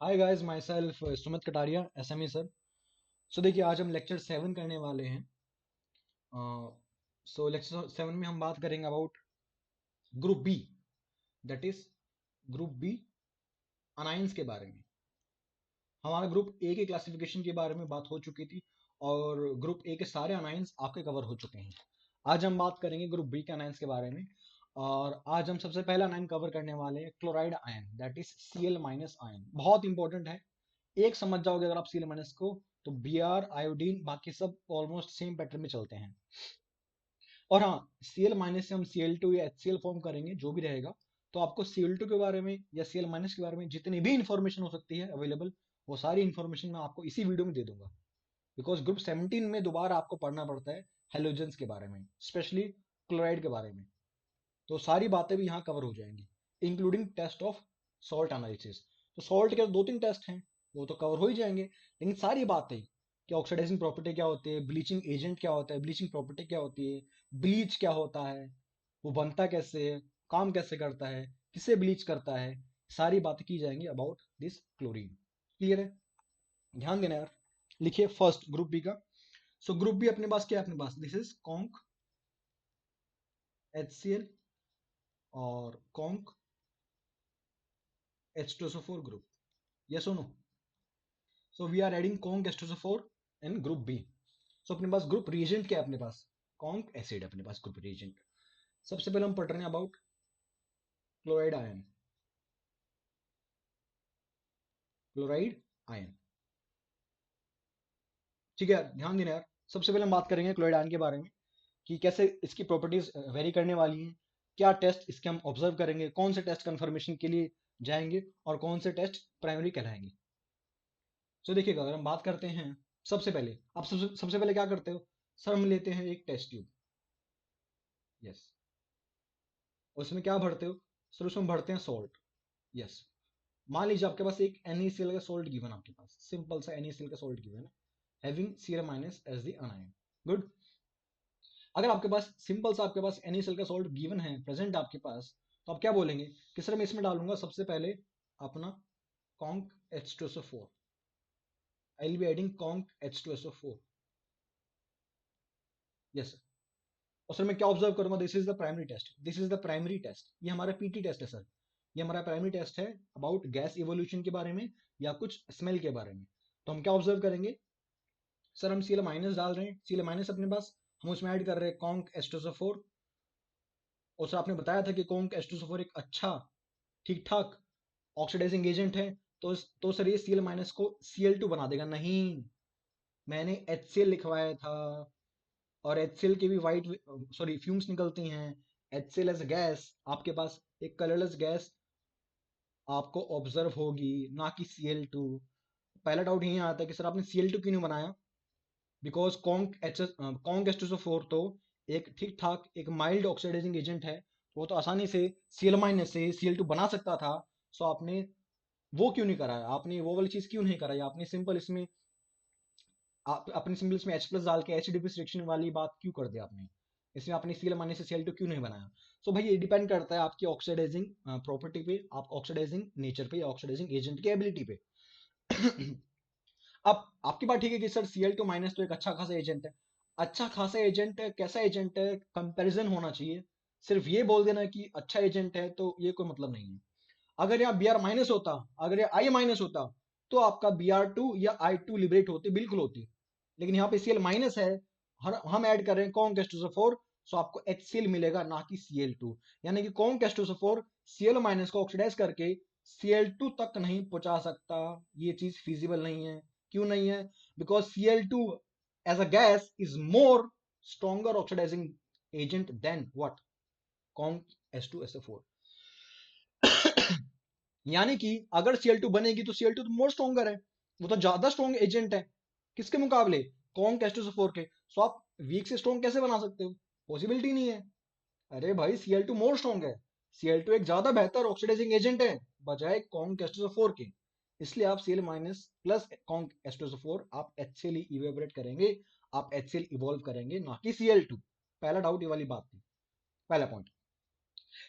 हाय guys, myself Sumit Kataria, SME sir. So देखिए, आज हम लेक्चर 7 करने वाले हैं। सो लेक्चर 7 में हम बात करेंगे about group B, that is group B anions के बारे में। हमारा ग्रुप ए के क्लासिफिकेशन के बारे में बात हो चुकी थी और ग्रुप ए के सारे अनाइंस आपके कवर हो चुके हैं। आज हम बात करेंगे ग्रुप बी के अनाइंस के बारे में। और आज हम सबसे पहला अनाइन कवर करने वाले हैं chloride ion, that is Cl minus ion. बहुत इंपॉर्टेंट है, एक समझ जाओगे अगर आप Cl माइनस को तो Br आयोडीन बाकी सब ऑलमोस्ट सेम पैटर्न में चलते हैं। और हाँ, Cl माइनस से हम Cl2 या HCl फॉर्म करेंगे, जो भी रहेगा। तो आपको Cl2 के बारे में या Cl माइनस के बारे में जितनी भी इंफॉर्मेशन हो सकती है अवेलेबल, वो सारी इंफॉर्मेशन मैं आपको इसी वीडियो में दे दूंगा। बिकॉज ग्रुप 17 में दोबारा आपको पढ़ना पड़ता है हेलोजेंस के बारे में, स्पेशली क्लोराइड के बारे में। तो सारी बातें भी यहाँ कवर हो जाएंगी, including test of salt analysis. तो सॉल्ट के 2-3 टेस्ट हैं, वो तो कवर हो ही जाएंगे, लेकिन सारी बातें कि ऑक्सीडाइजिंग प्रॉपर्टी क्या होती है, ब्लीचिंग एजेंट क्या होता है, ब्लीचिंग प्रॉपर्टी क्या होती है, ब्लीच क्या होता है, वो बनता कैसे है, काम कैसे करता है, किसे ब्लीच करता है, सारी बातें की जाएंगी अबाउट दिस क्लोरीन। क्लियर है? ध्यान देना यार। लिखिए फर्स्ट ग्रुप बी का। सो ग्रुप बी अपने पास क्या है? अपने पास दिस इज कॉन्क HCl और कॉन्क H2SO4 ग्रुप। यस और no? So we are adding conc H2SO4 in group B. So अपने पास ग्रुप रिएजेंट क्या है? अपने पास कॉन्क एसिड, अपने पास ग्रुप रिएजेंट। सबसे पहले हम पढ़ रहे हैं about chloride ion. Chloride ion, ठीक है, ध्यान देना यार। सबसे पहले हम बात करेंगे क्लोराइड आयन के बारे में कि कैसे इसकी प्रॉपर्टीज वेरी करने वाली हैं, क्या टेस्ट इसके हम ऑब्जर्व करेंगे, कौन से टेस्ट कंफर्मेशन के लिए जाएंगे और कौन से टेस्ट प्राइमरी कहलाएंगे। तो देखिएगा, अगर हम बात करते हैं, सबसे पहले आप सबसे पहले क्या करते हो? सर हम लेते हैं एक टेस्ट ट्यूब। यस। उसमें क्या भरते हो? सर उसमें भरते हैं सॉल्ट। यस। मान लीजिए आपके पास एक NaCl का सॉल्ट गिवन, आपके पास सिंपल सा NaCl का सॉल्ट गिवन है, having Cl minus as the anion. Good. अगर आपके पास सिंपल सा आपके पास NaCl का सॉल्ट गिवन है प्रेजेंट आपके पास, तो आप क्या बोलेंगे कि सर मैं इसमें डालूंगा सबसे पहले अपना conc H2SO4। I will be adding conc H2SO4। Yes sir. और सर मैं क्या ऑब्जर्व करूंगा? This is the primary test, this is the primary test. ये हमारा PT टेस्ट है सर, ये हमारा प्राइमरी टेस्ट है अबाउट गैस इवोल्यूशन के बारे में या कुछ स्मेल के बारे में। तो हम क्या ऑब्जर्व करेंगे? सर हम Cl माइनस डाल रहे हैं, Cl माइनस अपने पास, हम उसमें ऐड कर रहे हैं कॉन्क H2SO4। और सर आपने बताया था कि कॉन्क H2SO4 एक अच्छा ठीक ठाक ऑक्सीडाइजिंग एजेंट है। तो सर ये Cl माइनस को Cl2 बना देगा। नहीं, मैंने HCl लिखवाया था, और HCl की भी वाइट सॉरी फ्यूम्स निकलती हैं। HCl एज गैस आपके पास एक कलरलेस गैस आपको ऑब्जर्व होगी, ना कि Cl2। पहला डाउट यही आता है कि सर आपने Cl2 क्यों नहीं बनाया? बिकॉज कॉन्क H2SO4 तो एक ठीक ठाक एक माइल्ड ऑक्सीडाइजिंग एजेंट है, तो वो तो आसानी से Cl माइनस से Cl2 बना सकता था। सो आपने वो क्यों नहीं कराया? आपने वो वाली चीज क्यों नहीं कराई? आपने सिंपल इसमें आप अपने सिंपल इसमें H प्लस डाल के HDP रिस्ट्रिक्शन वाली बात क्यों कर दिया आपने? इसमें आपने Cl माइनस से Cl2 क्यों नहीं बनाया? सो भाई ये डिपेंड करता है आपकी ऑक्सीडाइजिंग प्रॉपर्टी पे, आप ऑक्सीडाइजिंग नेचर पे या ऑक्सीडाइजिंग एजेंट की एबिलिटी पे। अब आपकी बात ठीक है कि सर Cl2 माइनस तो एक अच्छा खासा एजेंट है। अच्छा खासा एजेंट है, कैसा एजेंट है, कंपैरिजन होना चाहिए। सिर्फ ये बोल देना कि अच्छा एजेंट है तो ये कोई मतलब नहीं है। अगर यहाँ Br माइनस होता, अगर यहाँ I माइनस होता, तो आपका Br2 या I2 लिबरेट होती, बिल्कुल होती। लेकिन यहाँ पे Cl माइनस है, हम ऐड कर रहे हैं कॉन्क H2SO4, सो आपको HCl मिलेगा, ना कि Cl2। यानी कि कॉन्क H2SO4 Cl माइनस को ऑक्सीडाइज करके Cl2 तक नहीं पहुंचा सकता। ये चीज फिजिबल नहीं है। क्यों नहीं है? Because Cl2 as a gas is more stronger oxidizing agent than what? Conc H2SO4। यानी कि अगर Cl2 बनेगी तो Cl2 तो मोर स्ट्रॉन्गर है, वो तो ज्यादा स्ट्रॉन्ग एजेंट है। किसके मुकाबले? कॉन्क H2SO4 के। सो आप वीक से स्ट्रॉन्ग कैसे बना सकते हो? पॉसिबिलिटी नहीं है। अरे भाई Cl2 मोर स्ट्रॉन्ग है, Cl2 एक ज्यादा बेहतर ऑक्सीडाइजिंग एजेंट है बजाय कॉन्क H2SO4 के। इसलिए आप Cl minus plus conc H2SO4 आप HCl इवेपोरेट करेंगे, आप HCl इवॉल्व करेंगे, ना कि Cl2। पहला डाउट ये वाली बात थी, पहला पॉइंट।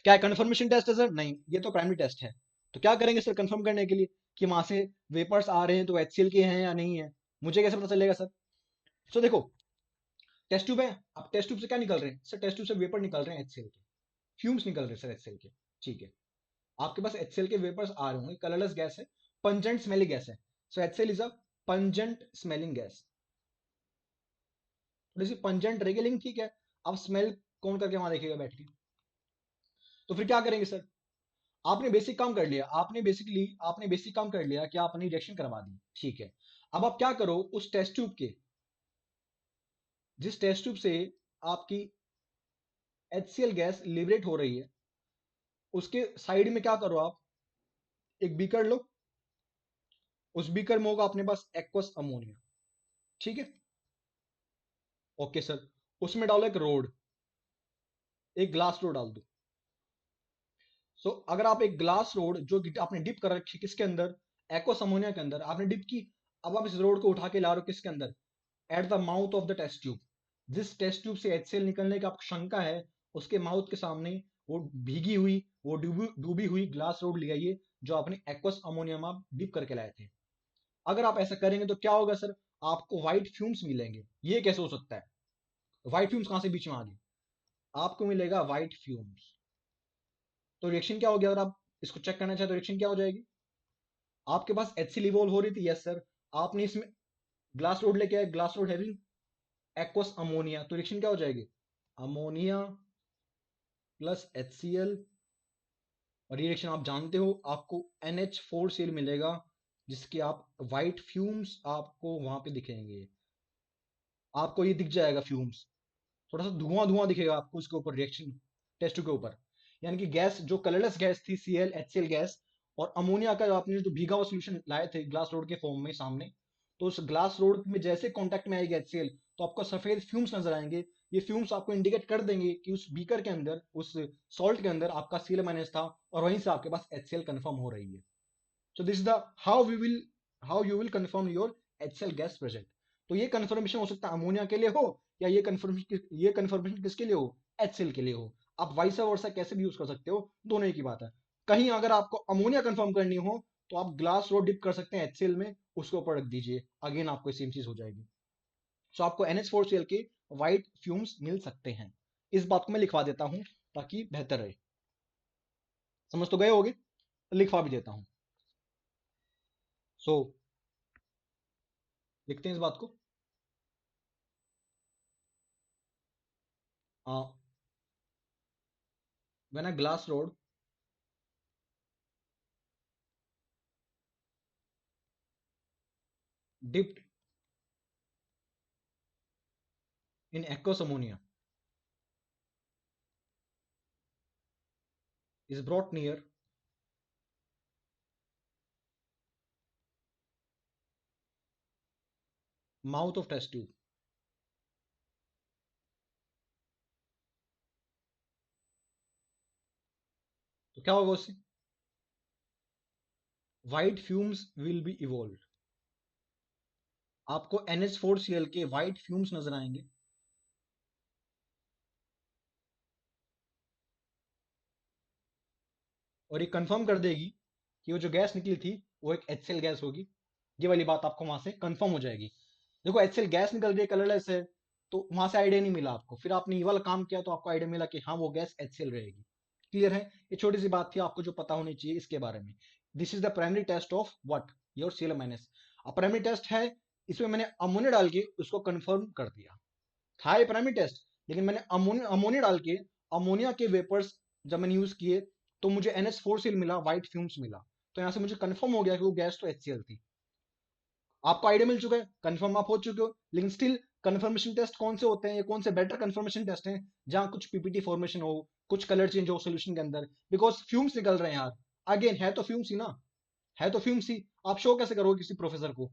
क्या है कंफर्मेशन टेस्ट है सर? नहीं, ये तो प्राइमरी टेस्ट है। तो क्या करेंगे सर कंफर्म करने के लिए कि वहां से वेपर्स आ रहे हैं तो HCl के हैं या नहीं है, मुझे कैसे पता चलेगा सर? सो देखो, टेस्ट ट्यूब है, अब टेस्ट ट्यूब से क्या निकल रहे हैं सर? टेस्ट ट्यूब से वेपर निकल रहे हैं HCl के, फ्यूम्स निकल रहे हैं सर HCl के। ठीक है, आपके पास HCl के वेपर्स आ रहे होंगे, कलरलेस गैस है, पंजेंट स्मेलिंग गैस है। सो HCl is a pungent smelling gas, थोड़ी सी पंजेंट रहेगी लेकिन ठीक है। अब स्मेल कौन करके वहां देखेगा बैठ के? तो फिर क्या करेंगे सर? आपने बेसिक काम कर लिया, आपने बेसिक काम कर लिया कि आपने रिएक्शन करवा दी, ठीक है। अब आप क्या करो, उस टेस्ट ट्यूब के, जिस टेस्ट ट्यूब से आपकी HCl गैस लिबरेट हो रही है, उसके साइड में क्या करो आप, एक बीकर लो, उस बीकर में होगा अपने पास एक्वस अमोनिया, ठीक है। ओके सर, उसमें डालो एक रोड, एक ग्लास रोड डाल दो। सो अगर आप एक ग्लास रोड जो आपने डिप कर रखी किसके अंदर, एक्वस अमोनिया के अंदर आपने डिप की, अब आप इस रोड को उठा के ला रहे हो किसके अंदर, at the mouth of the test tube. जिस टेस्ट ट्यूब से HCl निकलने का आपको शंका है, उसके माउथ के सामने वो भीगी हुई, वो डूबी हुई ग्लास रोड ले आइए, जो आपने एक्वस अमोनिया में डिप करके लाए थे। अगर आप ऐसा करेंगे तो क्या होगा सर? आपको व्हाइट फ्यूम्स मिलेंगे। ये कैसे हो सकता है? व्हाइट फ्यूम्स कहां से बीच में आ गए? आपको मिलेगा व्हाइट फ्यूम्स। तो रिएक्शन क्या हो गया? अगर आप इसको चेक करना चाहे तो रिएक्शन क्या हो जाएगी? आपके पास HCl इवॉल्व हो रही थी, यस सर। आपने इसमें ग्लास रोड लेके आए, glass rod having aqueous ammonia, तो रिएक्शन क्या हो जाएगी? अमोनिया प्लस HCl, और ये रिएक्शन आप जानते हो, आपको NH4Cl मिलेगा, जिसके आप व्हाइट फ्यूम्स आपको वहां पे दिखेंगे। आपको ये दिख जाएगा फ्यूम्स, थोड़ा सा धुआं धुआं दिखेगा आपको उसके ऊपर, रिएक्शन टेस्ट के ऊपर। यानी कि गैस जो कलरलेस गैस थी Cl HCl गैस, और अमोनिया का जो आपने जो भीगा हुआ सोल्यूशन लाए थे ग्लास रोड के फॉर्म में सामने, तो उस ग्लास रोड में जैसे कांटेक्ट में आएगी HCl, तो आपको सफेद फ्यूम्स नजर आएंगे। ये फ्यूम्स आपको इंडिकेट कर देंगे कि उस बीकर के अंदर, उस सॉल्ट के अंदर आपका Cl माइनस था, और वहीं से आपके पास HCl कंफर्म हो रही है। So this is the how you will confirm your HCl gas present. तो ये कंफर्मेशन हो सकता है अमोनिया के लिए हो, या ये कंफर्मेशन किसके लिए हो? HCl के लिए हो। आप वाइस वर्सा कैसे भी यूज कर सकते हो, दोनों एक ही बात है। कहीं अगर आपको अमोनिया कंफर्म करनी हो, तो आप ग्लास रोड डिप कर सकते हैं HCl में, उसके ऊपर रख दीजिए, अगेन आपको सेम चीज हो जाएगी। सो आपको NH4Cl के व्हाइट फ्यूम्स मिल सकते हैं। इस बात को मैं लिखवा देता हूं ताकि बेहतर रहे। समझ तो गए होगे, लिखवा भी देता हूं। सो लिखते हैं इस बात को। when a glass rod dipped in aqueous ammonia is brought near mouth of test tube, तो क्या होगा उससे? White fumes will be evolve. आपको NH4Cl के व्हाइट फ्यूम्स नजर आएंगे, और ये कंफर्म कर देगी कि वो जो गैस निकली थी वो एक HCl गैस होगी। ये वाली बात आपको वहां से कंफर्म हो जाएगी। देखो HCl गैस निकल रही है, कलरलेस है, तो वहां से आइडिया नहीं मिला आपको, फिर आपने ये वाला काम किया तो आपको आइडिया मिला कि हाँ वो गैस HCl रहेगी। क्लियर है? ये छोटी सी बात थी आपको जो पता होनी चाहिए इसके बारे में। This is the primary test of what, your Cl minus. अब प्राइमरी टेस्ट है, इसमें मैंने अमोनिया डाल के उसको कंफर्म कर दिया। था ये प्राइमरी टेस्ट, लेकिन मैंने अमोनिया डाल के, अमोनिया के वेपर्स जब मैंने यूज किए, तो मुझे NH4Cl मिला, व्हाइट फ्यूम्स मिला। तो यहां से मुझे कंफर्म हो गया कि वो गैस तो HCl थी। आपको आइडिया मिल चुका है, कंफर्म आप हो चुके हो, लेकिन स्टिल कंफर्मेशन टेस्ट कौन से होते हैं, ये कौन से बेटर कंफर्मेशन टेस्ट हैं, जहां कुछ PPT फॉर्मेशन हो, कुछ कलर चेंज हो सोल्यूशन के अंदर, बिकॉज फ्यूम्स निकल रहे हैं यार। अगेन है तो फ्यूम्स ही ना, है तो फ्यूम्स ही। आप शो कैसे करोगे किसी प्रोफेसर को,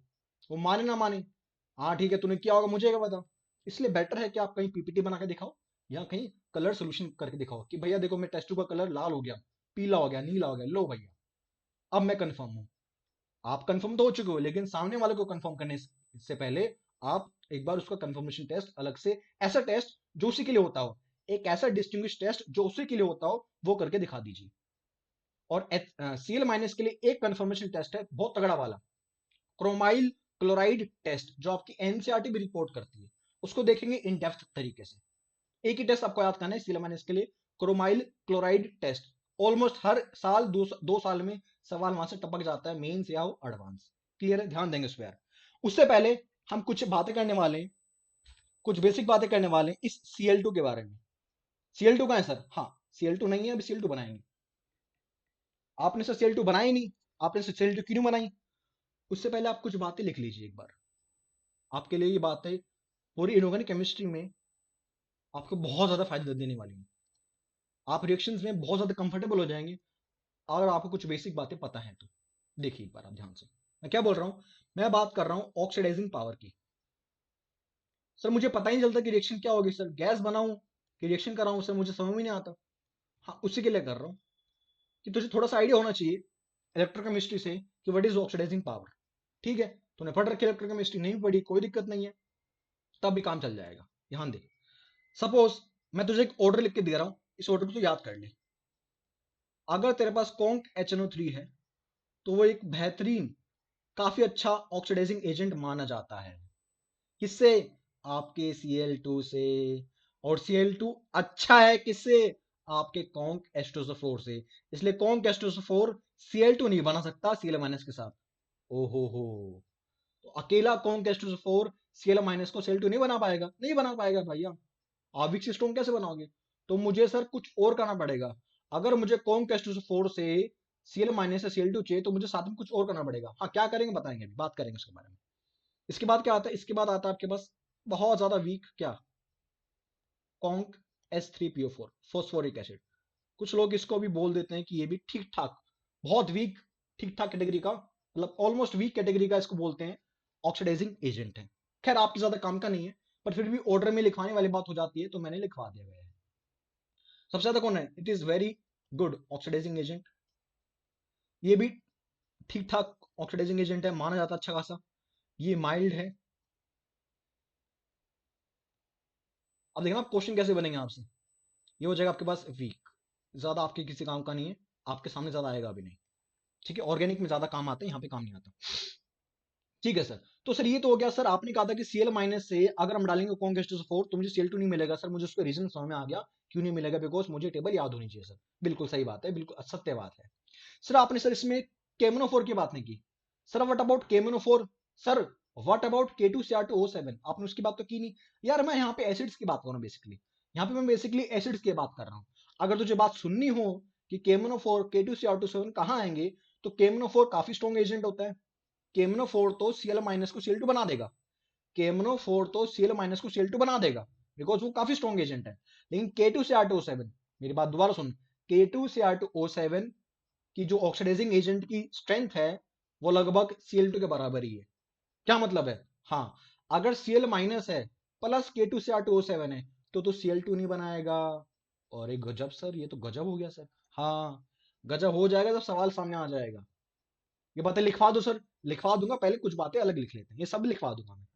वो माने ना माने? हाँ ठीक है, तूने क्या होगा मुझे क्या पता। इसलिए बेटर है कि आप कहीं PPT बना के दिखाओ, या कहीं कलर सोल्यूशन करके दिखाओ कि भैया देखो मैं टेस्ट ट्यूब का कलर लाल हो गया, पीला हो गया, नीला हो गया, लो भैया अब मैं कंफर्म हूं। आप कंफर्म तो हो चुके हो, लेकिन सामने वाले को कंफर्म करने से पहले आप एक बार उसका कंफर्मेशन टेस्ट अलग से, ऐसा टेस्ट जो उसी के लिए होता हो, एक ऐसा डिस्टिंग्विश टेस्ट जो उसी के लिए होता हो, वो करके दिखा दीजिए। और Cl- के लिए एक कंफर्मेशन टेस्ट है बहुत तगड़ा वाला, क्रोमाइल क्लोराइड टेस्ट, जो आपकी एनसीईआरटी भी रिपोर्ट करती है। उसको देखेंगे इन डेप्थ तरीके से। एक ही टेस्ट आपको याद करना है Cl- के लिए, क्रोमाइल क्लोराइड टेस्ट। ऑलमोस्ट हर साल दो साल में सवाल वहां से टपक जाता है, मेंस या हो एडवांस। क्लियर है, ध्यान देंगे उस पर। उससे पहले हम कुछ बातें करने वाले हैं, कुछ बेसिक बातें करने वाले हैं इस Cl2 के बारे में। Cl2 का है सर? हाँ, Cl2 नहीं है, अभी Cl2 बनाएंगे। आपने सर Cl2 बनाई नहीं, आपने सर Cl2 क्यों बनाई? उससे पहले आप कुछ बातें लिख लीजिए एक बार। आपके लिए ये बातें पूरी इनऑर्गेनिक केमिस्ट्री में आपको बहुत ज्यादा फायदा देने वाली है। आप रिएक्शंस में बहुत ज्यादा कंफर्टेबल हो जाएंगे अगर आपको कुछ बेसिक बातें पता है तो। देखिए एक बार आप ध्यान से, मैं क्या बोल रहा हूं। मैं बात कर रहा हूं ऑक्सीडाइजिंग पावर की। सर मुझे पता ही नहीं चलता कि रिएक्शन क्या होगी सर, गैस बनाऊं कि रिएक्शन कराऊं, सर मुझे समझ में नहीं आता। हाँ, उसी के लिए कर रहा हूं कि तुझे थोड़ा सा आइडिया होना चाहिए इलेक्ट्रोकेमिस्ट्री से कि व्हाट इज ऑक्सीडाइजिंग पावर। ठीक है, तूने पढ़ रखी इलेक्ट्रोकेमिस्ट्री, नहीं पढ़ी कोई दिक्कत नहीं है, तब भी काम चल जाएगा। ध्यान दे, सपोज मैं तुझे एक ऑर्डर लिख के दे रहा हूं, इस ऑर्डर को तू याद कर ले। अगर तेरे पास कॉन्क HNO3 है तो वो एक बेहतरीन, काफी अच्छा ऑक्सीडाइजिंग एजेंट माना जाता है। किससे? आपके Cl2 से। और Cl2 अच्छा है किससे? आपके कॉन्क H2SO4 से। इसलिए कॉन्क H2SO4 Cl2 नहीं बना सकता Cl- के साथ। ओहो हो, तो अकेला कॉन्क H2SO4 Cl- को Cl2 नहीं बना पाएगा, नहीं बना पाएगा भैया। आविक सिस्टम कैसे बनाओगे? तो मुझे सर कुछ और करना पड़ेगा। अगर मुझे कॉन्क H2SO4 से Cl- से Cl2 चाहिए तो मुझे साथ में कुछ और करना पड़ेगा। हाँ, क्या करेंगे बताएंगे, अभी बात करेंगे उसके बारे में। इसके बाद क्या आता है? इसके बाद आता है आपके पास बहुत ज्यादा वीक क्या, कॉन्क H3PO4 फॉस्फोरिक एसिड। कुछ लोग इसको भी बोल देते हैं कि ये भी ठीक ठाक, बहुत वीक, ठीक ठाक कैटेगरी का, मतलब ऑलमोस्ट वीक कैटेगरी का इसको बोलते हैं, ऑक्सीडाइजिंग एजेंट है। खैर आपकी ज्यादा काम का नहीं है, पर फिर भी ऑर्डर में लिखवाने वाली बात हो जाती है तो मैंने लिखवा दिया गया है। सबसे ज्यादा कौन है? It is very good oxidizing agent. ये भी ठीक ठाक ऑक्सीडाइजिंग एजेंट है, माना जाता है अच्छा खासा। ये माइल्ड है। अब देखना आप क्वेश्चन कैसे बनेंगे आपसे। ये हो जाएगा आपके पास वीक, ज्यादा आपके किसी काम का नहीं है, आपके सामने ज्यादा आएगा अभी नहीं। ठीक है, ऑर्गेनिक में ज्यादा काम आता है, यहाँ पे काम नहीं आता। ठीक है सर, तो सर ये तो हो गया। सर आपने कहा था कि Cl- से अगर हम डालेंगे कॉन्क H2SO4 तो मुझे Cl2 नहीं मिलेगा। सर मुझे उसका रीजन समझ में आ गया क्यों नहीं मिलेगा, बिकॉज मुझे टेबल याद होनी चाहिए। सर बिल्कुल सही बात है, बिल्कुल सत्य बात है। सर आपने सर इसमें केमनोफोर की बात नहीं की। Sir what about केमनोफोर? Sir what about K2Cr2O7? आपने उसकी बात तो की नहीं यार। मैं यहाँ पे एसिड्स की बात कर रहा हूँ बेसिकली, यहाँ पे मैं बेसिकली एसिड्स की बात कर रहा हूँ। अगर तुझे बात सुननी हो कि केमनोफोर K2Cr2O7 कहाँ आएंगे, तो केमनोफोर काफी स्ट्रॉन्ग एजेंट होता है। केमनोफोर तो Cl- को Cl2 बना देगा। केमनोफोर तो Cl- को Cl2 बना देगा, बिकॉज वो काफी स्ट्रॉन्ग एजेंट है। लेकिन K2Cr2O7, मेरी बात दोबारा सुन, K2Cr2O7 की जो ऑक्सीडाइजिंग एजेंट की स्ट्रेंथ है वो लगभग Cl2 के बराबर ही है। क्या मतलब है? हाँ, अगर Cl- है प्लस K2Cr2O7 है तो Cl2 नहीं बनाएगा। और एक गजब सर, ये तो गजब हो गया सर। हाँ, गजब हो जाएगा जब सवाल सामने आ जाएगा। ये बातें लिखवा दो सर। लिखवा दूंगा, पहले कुछ बातें अलग लिख लेते हैं, ये सब लिखवा दूंगा मैं।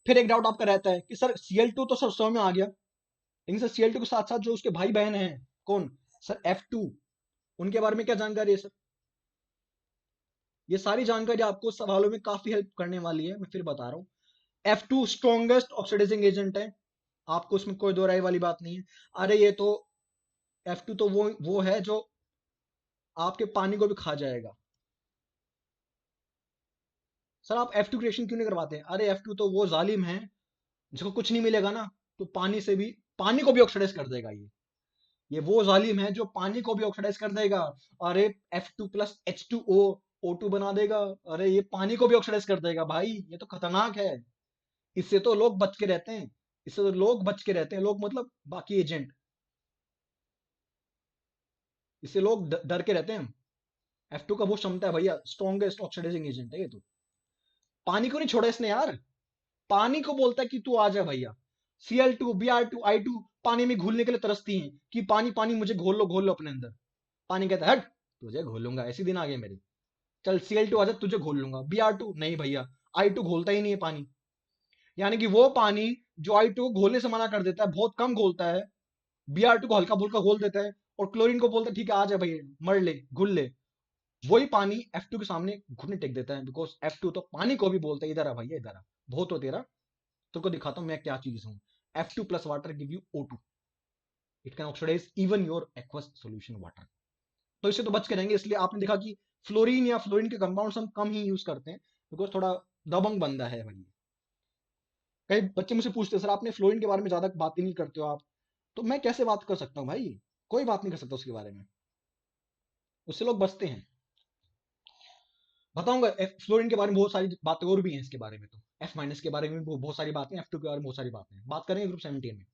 फिर एक डाउट आपका रहता है कि सर Cl2 तो सर समझ में आ गया, लेकिन सर Cl2 के साथ साथ जो उसके भाई बहन हैं, कौन? सर F2, उनके बारे में क्या जानकारी है सर? ये सारी जानकारी आपको सवालों में काफी हेल्प करने वाली है, मैं फिर बता रहा हूँ। F2 स्ट्रॉन्गेस्ट ऑक्सीडाइजिंग एजेंट है, आपको उसमें कोई दो राय वाली बात नहीं है। अरे ये तो F2 तो वो है जो आपके पानी को भी खा जाएगा। सर आप F2 क्रिएशन क्यों नहीं करवाते? अरे F2 तो वो जालिम है जिसको कुछ नहीं मिलेगा ना, तो पानी से भी, पानी को भी ऑक्सीडाइज कर देगा। ये वो जालिम है जो पानी को भी ऑक्सीडाइज कर देगा। अरे F2 प्लस H2O O2 बना देगा। अरे ये पानी को भी ऑक्सीडाइज कर देगा भाई, ये तो खतरनाक है। इससे तो लोग बच के रहते हैं, इससे तो लोग बच के रहते हैं, लोग मतलब बाकी एजेंट, इससे लोग डर के रहते हैं। F2 का वो क्षमता है भैया, स्ट्रॉन्गेस्ट ऑक्सीडाइजिंग एजेंट है ये तो। पानी को नहीं छोड़ा इसने यार, पानी को बोलता है कि तू आ जा भैया। Cl2 Br2 I2 पानी में घुलने के लिए तरसती हैं कि पानी पानी मुझे घोल लो अपने अंदर। पानी कहता है हट, तुझे घोलूंगा, ऐसे दिन आ गए मेरे। चल Cl2 आ जा, तुझे घोल लूंगा। Br2 नहीं भैया, I2 घोलता ही नहीं है पानी। यानी कि वो पानी जो I2 घोलने से मना कर देता है, बहुत कम घोलता है, Br2 को हल्का फुल्का घोल देता है, और क्लोरीन को बोलता है ठीक है आ जा भाई, मर ले, घुल ले। वही पानी F2 के सामने घुटने टेक देता है, बिकॉज F2 तो पानी को भी बोलता है इधर आ भैया इधर आ, बहुत हो तेरा, तुमको दिखाता हूं मैं क्या चीज हूं। F2 plus water give you O2, it can oxidize even your aqueous solution water. तो इससे तो बच के रहेंगे, इसलिए आपने देखा कि फ्लोरीन या फ्लोरीन के कंपाउंड्स हम कम ही यूज करते हैं, बिकॉज थोड़ा दबंग बंदा है भाई। कई बच्चे मुझे पूछते हैं सर आपने फ्लोरीन के बारे में ज्यादा बात ही नहीं करते हो आप, तो मैं कैसे बात कर सकता हूँ भाई, कोई बात नहीं कर सकता उसके बारे में, उससे लोग बचते हैं। बताऊंगा फ्लोरीन के बारे में बहुत सारी बातें और भी हैं इसके बारे में, तो F माइनस के बारे में भी बहुत सारी बातें, F2 के बारे में बहुत सारी बातें हैं, बात करेंगे ग्रुप 17 में।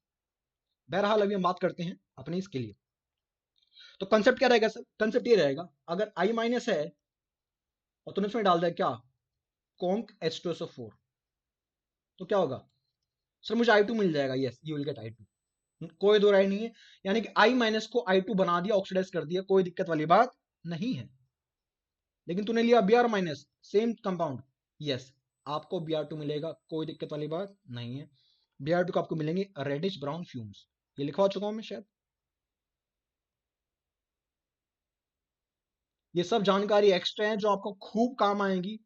बहरहाल अभी हम बात करते हैं अपने इसके लिए। तो कंसेप्ट क्या रहेगा सर, कंसेप्ट ये रहेगा अगर I माइनस है और तूने इसमें डाल दिया क्या कॉन्क H2SO4, तो क्या होगा सर, मुझे I2 मिल जाएगा, yes you will gate I2, कोई दो राय नहीं है। यानी कि I माइनस को I2 बना दिया, ऑक्सीडाइज कर दिया, कोई दिक्कत वाली बात नहीं है। लेकिन तूने लिया Br minus, same compound, yes आपको Br2 मिलेगा, कोई दिक्कत वाली बात नहीं है। Br2 को आपको मिलेंगे रेडिश ब्राउन फ्यूम्स, ये लिखवा चुका हूं मैं शायद। ये सब जानकारी एक्स्ट्रा है जो आपको खूब काम आएगी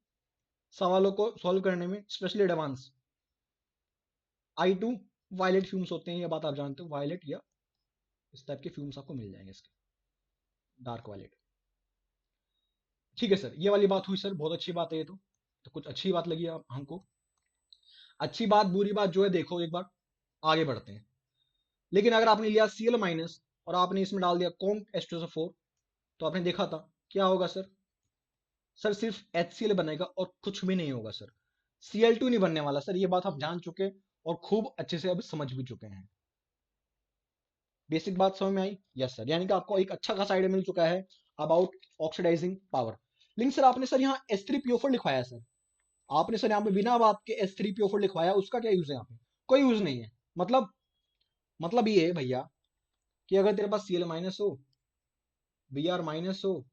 सवालों को सॉल्व करने में, specially advance. I2 violet fumes होते हैं, ये बात आप जानते हो, वायलेट या इस टाइप के फ्यूम्स आपको मिल जाएंगे इसके, डार्क वायलेट। ठीक है सर, ये वाली बात हुई सर, बहुत अच्छी बात है ये तो कुछ अच्छी बात लगी हमको। अच्छी बात बुरी बात जो है देखो एक बार आगे बढ़ते हैं। लेकिन अगर आपने लिया Cl माइनस और आपने इसमें डाल दिया कॉन्क H2SO4, तो आपने देखा था क्या होगा सर, सर सिर्फ HCl बनेगा और कुछ भी नहीं होगा सर, Cl2 नहीं बनने वाला सर, ये बात आप जान चुके और खूब अच्छे से अब समझ भी चुके हैं। बेसिक बात समझ में आई, यस सर, यानी कि आपको एक अच्छा खासा आइडिया मिल चुका है अबाउट ऑक्सीडाइजिंग पावर। लेकिन सर आपने सर यहाँ H3PO4 लिखवाया सर, आपने सर यहाँ पे बिना बात के H3PO4 लिखवाया, उसका क्या यूज है यहाँ पे, कोई यूज नहीं है। मतलब ये है भैया कि अगर तेरे पास Cl माइनस हो, Br माइनस हो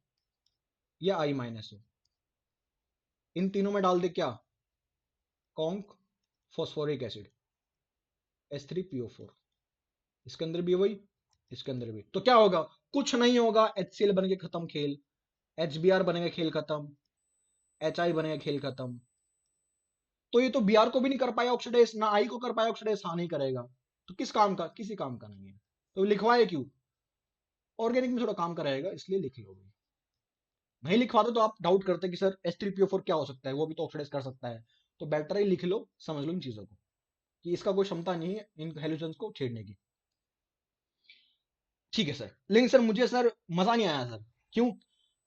या I माइनस हो, इन तीनों में डाल दे क्या कॉन्क फॉस्फोरिक एसिड H3PO4, इसके अंदर भी वही, इसके अंदर भी, तो क्या होगा, कुछ नहीं होगा, HCl बन के खत्म खेल, HBr बनेगा खेल खत्म, HI बनेगा खेल खत्म। तो ये तो Br को भी नहीं कर पाया ऑक्सीडाइज, ना I को कर पाया ऑक्सीडाइज, हाँ नहीं करेगा, तो किस काम का, किसी काम का नहीं है, तो लिखवाए क्यों, ऑर्गेनिक में थोड़ा काम कराएगा इसलिए लिख लो। नहीं लिखवाते तो आप डाउट करते कि सर H3PO4 क्या हो सकता है, वो भी तो ऑक्सीडाइज कर सकता है, तो बेटर ही लिख लो, समझ लो इन चीजों को कि इसका कोई क्षमता नहीं है इन हेलोजन्स को छेड़ने की। ठीक है सर, लेकिन सर मुझे सर मजा नहीं आया सर, क्यों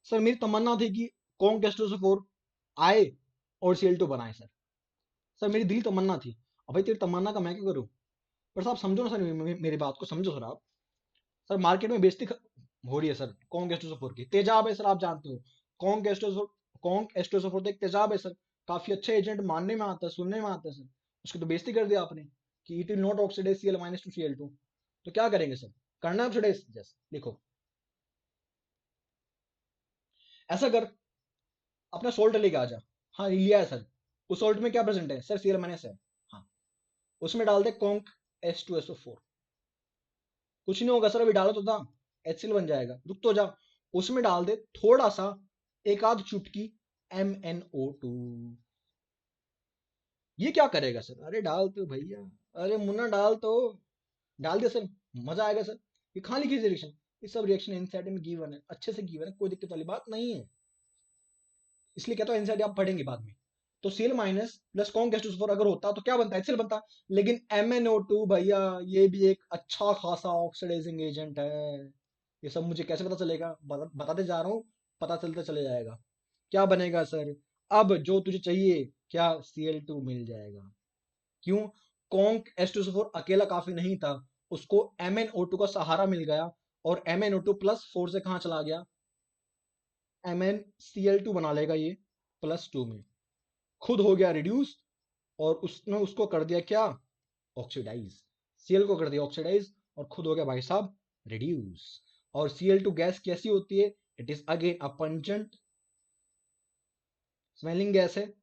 सर, मेरी तमन्ना थी कि कॉन्क H2SO4 आए और Cl2 बनाए सर, सर मेरी दिली तमन्ना थी। अब भाई तेरी तमन्ना का मैं क्या करूं, पर साहब समझो ना सर, मेरी बात को समझो सर आप, सर मार्केट में बेइज्जती हो रही है सर कॉन्क H2SO4 की, तेजाब है सर, आप जानते हो कॉन्क H2SO4 तो एक तेजाब है सर, काफी अच्छा एजेंट, मानने में आता है, सुनने में आता है सर, उसकी तो बेइज्जती कर दिया आपने कि it will not oxidize Cl minus to Cl2, तो क्या करेंगे सर, करना ऑक्सीडाइज, जस्ट लिखो ऐसा कर, अपना सोल्ट लेके आ जा, हाँ लिया है सर, उस सोल्ट में क्या प्रेजेंट है सर, Cl माइनस है, हाँ उसमें डाल दे कॉन्क H2SO4, कुछ नहीं होगा सर, अभी डालो तो था, HCl बन जाएगा, रुक तो जा, उसमें डाल दे थोड़ा सा, एक आध चुटकी MnO2, ये क्या करेगा सर, अरे डाल तो भैया, अरे मुन्ना डाल तो, डाल दे सर, मजा आएगा सर, ये खाली की रिएक्शन, ये सब रिएक्शन एनसीईआरटी में गिवन है, अच्छे से गिवन है, कोई दिक्कत वाली बात नहीं है, इसलिए कहता हूँ एनसीईआरटी आप पढ़ेंगे बाद में। तो Cl minus plus conc H2SO4 अगर होता तो क्या बनता, HCl बनता, लेकिन MnO2 भैया ये भी एक अच्छा खासा ऑक्सीडाइजिंग एजेंट है, ये सब मुझे कैसे पता चलेगा, बताते जा रहा हूँ, पता चलते चले जाएगा। क्या बनेगा सर, अब जो तुझे चाहिए क्या, Cl2 मिल जाएगा, क्यों, कॉन्क H2SO4 अकेला काफी नहीं था, उसको MnO2 का सहारा मिल गया, और MnO2 प्लस 4 से कहां चला गया, MnCl2 बना लेगा ये +2 में, खुद हो गया रिड्यूस, और उसने उसको कर दिया क्या, ऑक्सीडाइज, Cl को कर दिया ऑक्सीडाइज और खुद हो गया भाई साहब रिड्यूस। और Cl2 गैस कैसी होती है, it is again a pungent smelling gas है,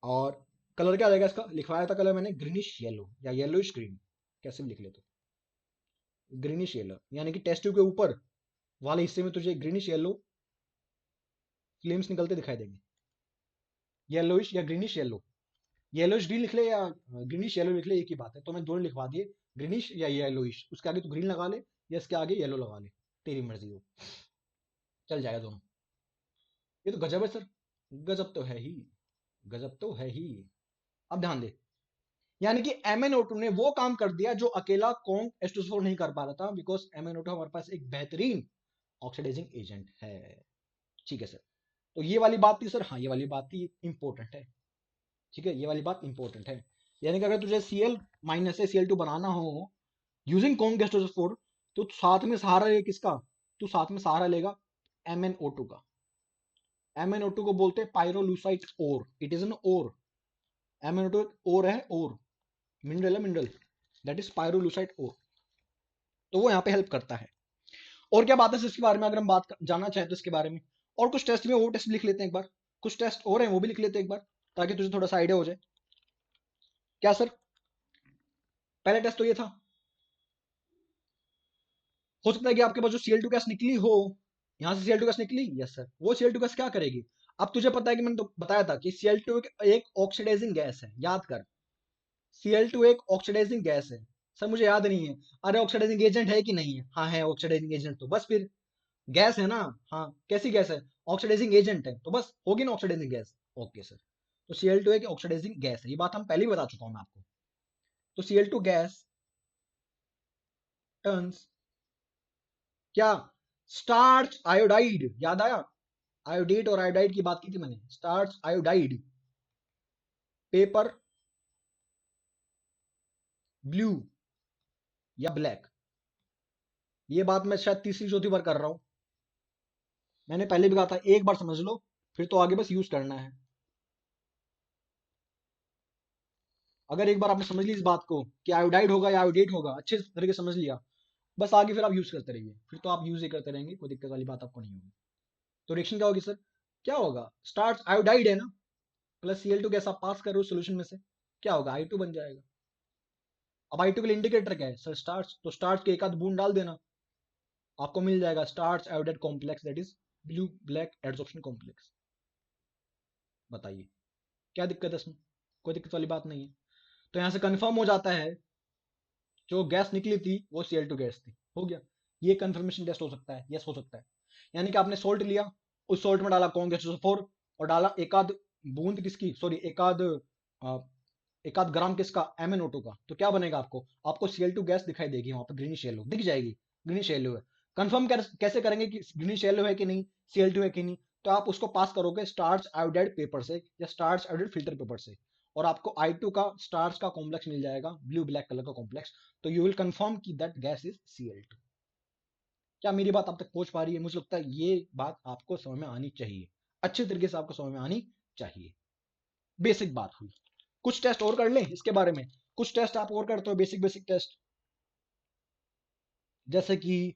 और कलर क्या रहेगा इसका, लिखवाया था कलर मैंने ग्रीनिश येलो या येलोइश ग्रीन, कैसे भी लिख लेते, ग्रीनिश येलो, यानी कि टेस्ट ट्यूब के ऊपर वाले हिस्से में तुझे ग्रीनिश येलो फ्लेम्स निकलते दिखाई देंगे, येलोइश या ग्रीनिश येलो, येलोइश ग्रीन लिख ले या ग्रीनिश येलो लिख ले, एक ही बात है। तो मैं दोनों लिखवा दिए, ग्रीनिश या येलोइश, उसके आगे तू ग्रीन लगा ले या इसके आगे येलो लगा ले, तेरी मर्जी हो, चल जाएगा दोनों। ये तो गजब है सर, गजब तो है ही, गजब तो है ही। अब ध्यान दे, यानी कि MnO2 ने वो काम कर दिया जो अकेला कॉन्ग H2SO4 नहीं कर पा रहा था, बिकॉज MnO2 हमारे पास एक बेहतरीन ऑक्सीडाइजिंग एजेंट है। ठीक है सर, तो ये वाली बात थी सर, हाँ ये वाली बात थी, इंपॉर्टेंट है। ठीक है, ये वाली बात इंपॉर्टेंट है, यानी कि अगर तुझे Cl माइनस से Cl2 बनाना हो यूजिंग कॉन्ग H2SO4, तो साथ में सहारा लेगा किसका, तू साथ में सहारा लेगा MnO2 का। MnO2 को बोलते हैं pyrolusite ore, it is an ore. MnO2 ore है, ओर मिनरल है, mineral, that is pyrolusite ore. तो वो यहाँ पे हेल्प करता है। और क्या बात है इसके बारे में, अगर हम जानना चाहें तो इसके बारे में, और कुछ टेस्ट में वो टेस्ट लिख लेते हैं एक बार, कुछ टेस्ट और हैं वो भी लिख लेते हैं एक बार, ताकि तुझे थोड़ा सा आइडिया हो जाए। क्या सर, पहला टेस्ट तो ये था, हो सकता है कि आपके पास जो Cl2 गैस निकली हो, यहां से Cl2 गैस निकली, यस सर, वो Cl2 गैस क्या करेगी। अब तुझे पता है कि मैंने तो बताया था कि Cl2 एक ऑक्सीडाइजिंग गैस है, याद कर, Cl2 एक ऑक्सीडाइजिंग गैस है। सर मुझे याद नहीं है, अरे ऑक्सीडाइजिंग एजेंट है कि नहीं है, हाँ है ऑक्सीडाइजिंग एजेंट, तो बस फिर गैस है ना, हाँ कैसी गैस है, ऑक्सीडाइजिंग एजेंट है, तो बस होगी ना ऑक्सीडाइजिंग गैस। ओके सर, तो Cl2 एक ऑक्सीडाइजिंग गैस है, ये बात हम पहले ही बता चुका हूं मैं आपको। तो Cl2 गैस टर्न्स क्या, स्टार्च आयोडाइड, याद आया, आयोडेट और आयोडाइड की बात की थी मैंने, स्टार्च आयोडाइड, पेपर ब्लू या ब्लैक। ये बात मैं शायद तीसरी चौथी बार कर रहा हूं, मैंने पहले भी कहा था, एक बार समझ लो फिर तो आगे बस यूज करना है। अगर एक बार आपने समझ ली इस बात को कि आयोडाइड होगा या आयोडेट होगा, अच्छे तरीके से समझ लिया, बस आगे फिर आप यूज करते रहिए, फिर तो आप यूज ही करते रहेंगे, कोई दिक्कत वाली बात आपको नहीं होगी। तो रिएक्शन क्या होगी सर, क्या होगा, स्टार्च आयोडाइड है ना, प्लस Cl2 गैस आप पास कर रहे हो सोल्यूशन में से, क्या होगा, I2 बन जाएगा। अब I2 के लिए इंडिकेटर क्या है सर, स्टार्च, तो स्टार्च के एक आध बूंद डाल देना, आपको मिल जाएगा starch iodide complex, that is blue black adsorption complex. बताइए क्या दिक्कत है इसमें, कोई दिक्कत वाली बात नहीं है। तो यहां से कंफर्म हो जाता है जो गैस निकली थी वो Cl2 गैस थी, हो गया। ये कंफर्मेशन टेस्ट हो सकता है, यस हो सकता है। यानी कि आपने सोल्ट लिया, उस सोल्ट में डाला कॉन्ग H2SO4 और डाला एक आध बूंद किसकी, सॉरी एक आध ग्राम किसका, MnO2 का, तो क्या बनेगा, आपको आपको Cl2 गैस दिखाई देगी, वहां पर ग्रीनिश येलो दिख जाएगी, ग्रीनिश येलो है। कंफर्म कैसे करेंगे कि ग्रीनिश येलो है कि नहीं, Cl2 है कि नहीं, तो आप उसको पास करोगे स्टार्च आयोडाइड पेपर से या स्टार्च आयोडाइड फिल्टर पेपर से, और आपको I2 का स्टार्च का कॉम्प्लेक्स मिल जाएगा, ब्लू ब्लैक कलर का कॉम्प्लेक्स। तो यू विल कंफर्म कि दैट गैस इज Cl2। क्या मेरी बात आप तक पहुंच पा रही है, मुझे लगता है ये बात आपको समझ में आनी चाहिए, अच्छे तरीके से आपको समझ में आनी चाहिए। बेसिक बात हुई, कुछ टेस्ट और कर लें इसके बारे में, कुछ टेस्ट आप और करते हो, बेसिक बेसिक टेस्ट, जैसे कि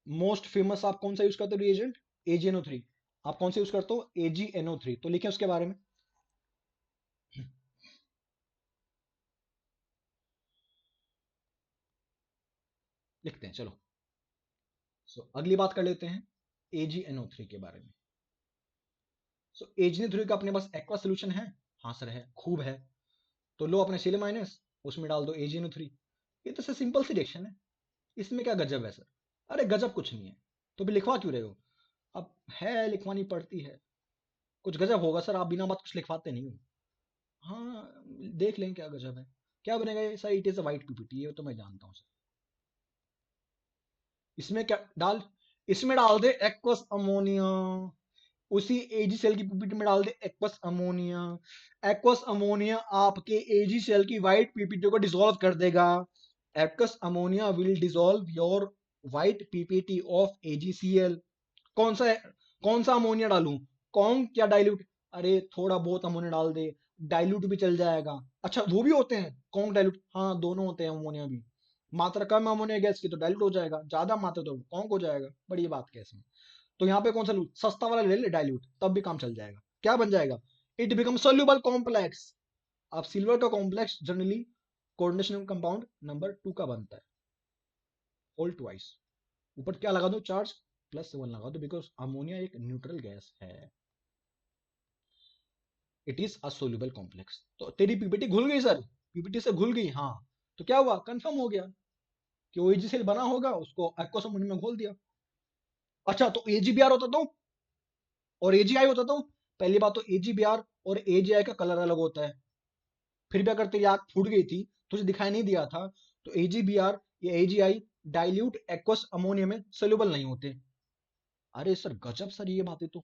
मोस्ट फेमस आप कौन सा यूज करते हो रिएजेंट, AgNO3, आप कौन सा यूज करते हो, AgNO3, तो लिखें उसके बारे में। लिखते हैं चलो। अगली बात कर लेते हैं AgNO3 के बारे में। AgNO3 का अपने पास एक्वा सोल्यूशन है, हाँ सर है, खूब है। तो लो अपने Cl माइनस, उसमें डाल दो AgNO3, ये तो सर सिंपल सी रिएक्शन है, इसमें क्या गजब है सर, अरे गजब कुछ नहीं है, तो भी लिखवा क्यों रहे हो, अब है लिखवानी पड़ती है, कुछ गजब होगा सर, आप बिना बात कुछ लिखवाते नहीं हो। हाँ देख लें क्या गजब है, क्या बनेगा ये sir, it is a white PPT, ये तो मैं जानता हूँ सर। इसमें क्या डाल, इसमें डाल दे एक्वस अमोनिया, उसी एजी सेल की पीपीटी में डाल दे एक्वस अमोनिया, एक्वस अमोनिया आपके एजी सेल की व्हाइट पीपीटी को डिसॉल्व कर देगा, aqueous ammonia will dissolve your white PPT of AGCL. कौन सा कौन सा अमोनिया डालूं, कौन क्या डाइल्यूट, अरे थोड़ा बहुत अमोनिया डाल दे, डाइल्यूट भी चल जाएगा। अच्छा वो भी होते हैं कौन डाइल्यूट, हाँ दोनों होते हैं अमोनिया भी, मात्रा कम अमोनिया गैस की तो डाइल्यूट हो जाएगा, ज्यादा मात्रा तो कौन हो जाएगा, बड़ी बात कैसे। तो यहाँ पे कौन सा लू, सस्ता वाला ले ले डाइल्यूट, तब भी काम चल जाएगा, क्या बन जाएगा, इट बिकम सोल्यूबल कॉम्प्लेक्स। अब सिल्वर का complex generally coordination compound number 2 का बनता है, ऑल ट्वाइस, ऊपर क्या लगा दो चार्ज, +1 लगा दो बिकॉज अमोनिया एक न्यूट्रल गैस है, it is a soluble complex. तो तेरी पीपीटी घुल गई सर, पीपीटी से घुल गई, हाँ तो क्या हुआ, कंफर्म हो गया कि OAgCl बना होगा, उसको एक्वस अमोनिया में घोल दिया। अच्छा तो AgBr होता तो और AgI होता तो, पहली बात तो AgBr और AgI का कलर अलग होता है, फिर भी अगर तेरी आंख फूट गई थी, तुझे दिखाई नहीं दिया था, तो AgBr या AgI डाइल्यूट एक्वस अमोनिया में सोल्यूबल नहीं होते। अरे सर गजब सर, ये बातें तो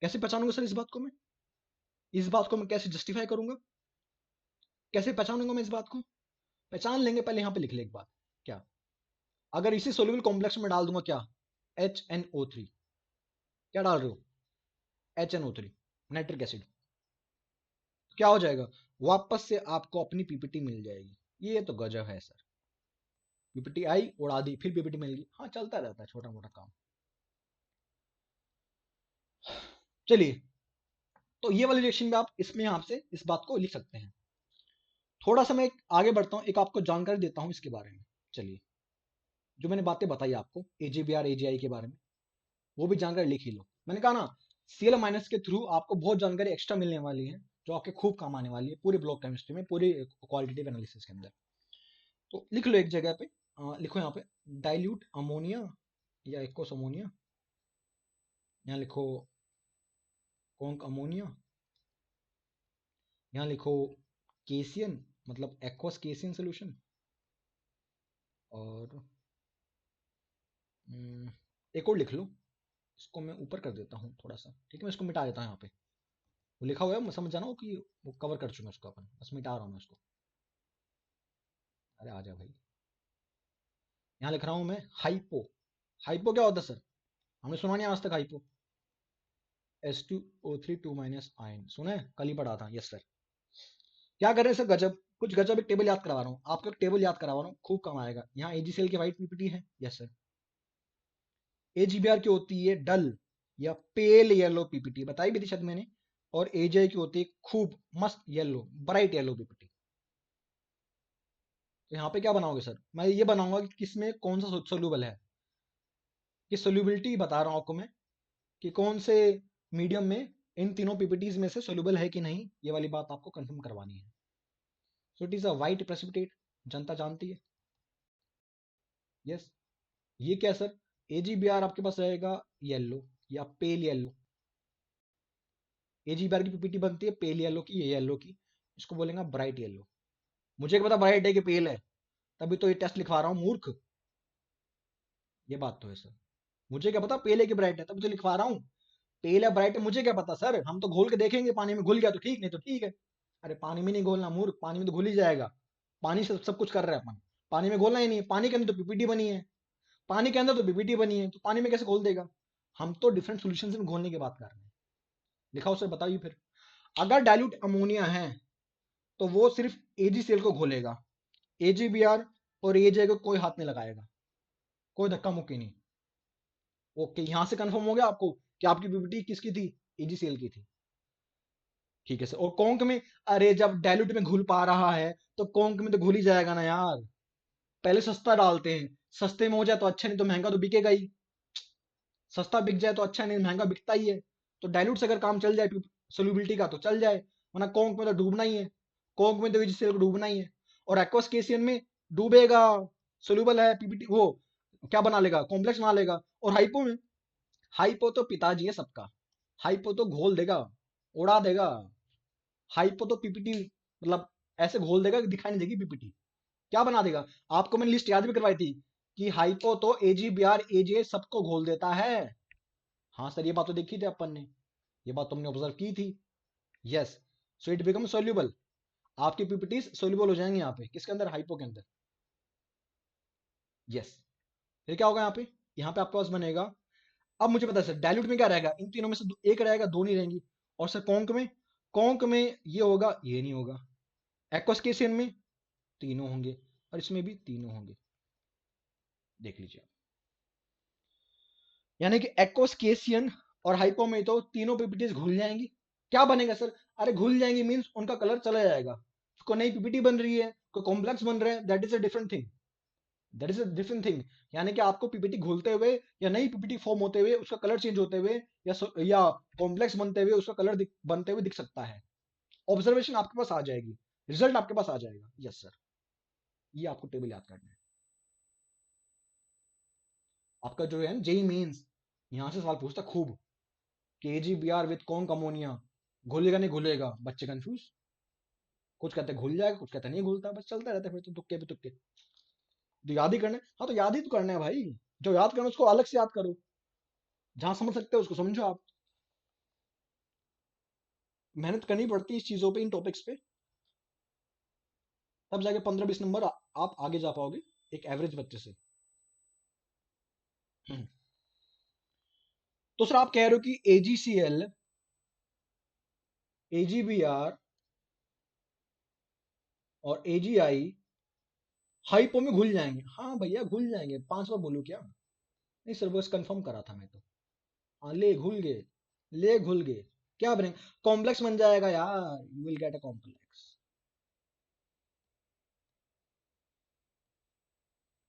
कैसे पहचानूंगा सर, इस बात को मैं, इस बात को मैं कैसे जस्टिफाई करूंगा, कैसे पहचानूंगा मैं इस बात को? पहचान लेंगे, पहले यहाँ पे लिख ले एक बात, क्या अगर इसी सोल्यूबल कॉम्प्लेक्स में डाल दूंगा क्या, HNO3, क्या डाल रहे हो, HNO3 नाइट्रिक एसिड, क्या हो जाएगा, वापस से आपको अपनी पीपीटी मिल जाएगी। ये तो गजब है सर, पीपीटी आई उड़ा दी, फिर पीपीटी मिल गई, हाँ चलता रहता है छोटा मोटा काम। चलिए, तो ये वाली रिएक्शन में आप इसमें आपसे इस बात को लिख सकते हैं। थोड़ा सा मैं आगे बढ़ता हूँ, एक आपको जानकारी देता हूँ इसके बारे में। चलिए, जो मैंने बातें बताई आपको AgBr AgI के बारे में, वो भी जानकारी लिख ही लो। मैंने कहा ना, Cl- के थ्रू आपको बहुत जानकारी एक्स्ट्रा मिलने वाली है, जो आपके खूब काम आने वाली है पूरे ब्लॉक केमिस्ट्री में, पूरे क्वालिटेटिव एनालिसिस के अंदर। तो लिख लो एक जगह पे, लिखो यहाँ पे डाइल्यूट अमोनिया या एक्वस अमोनिया, यहाँ लिखो कॉन्क अमोनिया, यहाँ लिखो केसियन मतलब एक्वस केसियन सोल्यूशन, और एक और लिख लो, इसको मैं ऊपर कर देता हूँ थोड़ा सा, ठीक है, मैं इसको मिटा देता हूँ यहाँ पे, वो लिखा हुआ है, मैं समझ जाना हो कि वो कवर कर चुका उसको अपन, बस मिटा रहा हूँ मैं उसको। अरे आ जा भाई, यहाँ लिख रहा हूँ मैं हाइपो। हाइपो क्या होता है सर, हमने सुना नहीं आज तक हाइपो, H2O3 2 आयन, सुना है, कल ही पढ़ा था, यस सर। क्या कर रहे हैं सर, गजब, कुछ गजब, एक टेबल याद करवा रहा हूँ आपको, एक टेबल याद करवा रहा हूँ, खूब कम आएगा। यहाँ AgCl की व्हाइट पीपीटी है, यस सर। AgBr की होती है डल या पेल येलो पीपीटी, बताई भी थी शायद मैंने, और AgI की होती है खूब मस्त येलो, ब्राइट येलो पीपीटी। तो यहाँ पे क्या बनाओगे सर, मैं ये बनाऊंगा कि किसमें कौन सा सोल्यूबल है, कि सोल्यूबिलिटी बता रहा हूँ आपको मैं, कि कौन से मीडियम में इन तीनों पीपीटीज में से सोल्यूबल है कि नहीं, ये वाली बात आपको कंफर्म करवानी है। So it is a white precipitate, जनता जानती है, यस। ये क्या सर, AgBr आपके पास रहेगा येलो या पेल येलो, AgBr की पीपीटी बनती है पेल येलो की, ये येलो की, इसको बोलेंगे ब्राइट येलो। मुझे क्या पता ब्राइट है कि पेल है, तभी तो ये टेस्ट लिखवा रहा हूँ मूर्ख, ये बात तो है सर, मुझे क्या पता पेल है कि ब्राइट है, तभी तो लिखवा रहा हूँ। पेल है ब्राइट है मुझे क्या पता सर, हम तो घोल के देखेंगे, पानी में घुल गया तो ठीक, नहीं तो ठीक है। अरे पानी में नहीं घोलना मूर्ख, पानी में तो घुल ही जाएगा, पानी से सब कुछ कर रहे हैं अपन, पानी में घोलना ही नहीं, पानी के अंदर तो पीपीटी बनी है, पानी के अंदर तो पीपीटी बनी है, तो पानी में कैसे घोल देगा, हम तो डिफरेंट सॉल्यूशंस में घोलने की बात कर रहे हैं। लिखा उसे बताइए फिर, अगर डाइल्यूट अमोनिया है तो वो सिर्फ AgCl को घोलेगा, AgBr और AgI को कोई हाथ नहीं लगाएगा, कोई धक्का मुक्की नहीं। ओके, यहां से कंफर्म हो गया आपको कि आपकी पीपीटी किसकी थी, AgCl की थी, ठीक है सर। और कॉन्क में, अरे जब डाइल्यूट में घुल पा रहा है तो कॉन्क में तो घुल ही जाएगा ना यार, पहले सस्ता डालते हैं, सस्ते में हो जाए तो अच्छा, नहीं तो महंगा तो बिकेगा ही, सस्ता बिक जाए तो अच्छा, नहीं महंगा बिकता ही है। तो डाइल्यूट से अगर काम चल जाए सोल्यूबिलिटी का तो चल जाए, वरना कॉन्क में तो डूबना ही है, कॉन्क में तो AgCl को डूबना ही है, और एक्वस केसियन में डूबेगा, सोल्यूबल है पीपीटी, वो क्या बना लेगा, कॉम्प्लेक्स बना लेगा। और हाइपो में, हाइपो तो पिताजी है सबका, हाइपो तो घोल देगा, उड़ा देगा, हाइपो तो पीपीटी मतलब ऐसे घोल देगा कि दिखाई नहीं देगी पीपीटी, क्या बना देगा। आपको मैंने लिस्ट याद भी करवाई थी कि हाइपो तो AgBr AgA सबको घोल देता है। हाँ सर, ये बात तो देखी थी अपन ने, ये बात तुमने ऑब्जर्व की थी, yes. So it become soluble, आपकी पीपीटी सोल्यूबल हो जाएंगे यहाँ पे, किसके अंदर, हाइपो के अंदर, यस। फिर क्या होगा यहाँ पे आपके पास बनेगा, अब मुझे पता है सर डाइल्यूट में क्या रहेगा, इन तीनों में से एक रहेगा, दो नहीं रहेंगी। और सर कॉन्क में, कॉन्क में ये होगा, ये नहीं होगा। एक्वस केसियन में तीनों होंगे, और इसमें भी तीनों होंगे, देख लीजिए आप। यानी कि एक्वस केसियन और हाइपो में तो तीनों पीपीटीज घुल जाएंगी। क्या बनेगा सर, अरे घुल जाएंगी मीन्स उनका कलर चला जाएगा, कोई नई पीपीटी बन रही है, कोई कॉम्प्लेक्स बन रहा है, that is a different thing, that is a different thing. यानी कि आपको पीपीटी घोलते हुए या नई पीपीटी फॉर्म होते हुए उसका कलर चेंज होते हुए या कॉम्प्लेक्स बनते हुए उसका कलर बनते हुए दिख सकता है। ऑब्जर्वेशन आपके पास आ जाएगी, रिजल्ट आपके पास आ जाएगा। यस सर, ये आपको टेबल याद करना है। आपका जो है जेई मेंस यहां से सवाल पूछता खूब, केजीबीआर विद कौन अमोनिया, घुलेगा नहीं घुलेगा, बच्चे कंफ्यूज, कुछ कहते हैं घुल जाएगा, कुछ कहते हैं नहीं घुलता, बस चलता रहता है फिर तो तुक्के पे तुक्के। तो याद ही करना है, हाँ तो याद ही तो करना है भाई, जो याद करना है उसको अलग से याद करो, जहां समझ सकते हो उसको समझो आप। मेहनत करनी पड़ती है इस चीजों पे, इन टॉपिक्स पे, तब जाके 15-20 नंबर आप आगे जा पाओगे एक एवरेज बच्चे से। हम्म। तो सर आप कह रहे हो कि एजीसीएल, एजीबीआर और एजीआई हाइपो में घुल जाएंगे। हाँ भैया घुल जाएंगे, 5 बार बोलूं क्या? नहीं सर बस कंफर्म करा था मैं तो। हाँ ले घुल गए, ले घुल गए, क्या बनेगा? कॉम्प्लेक्स बन जाएगा यार, you will get a complex.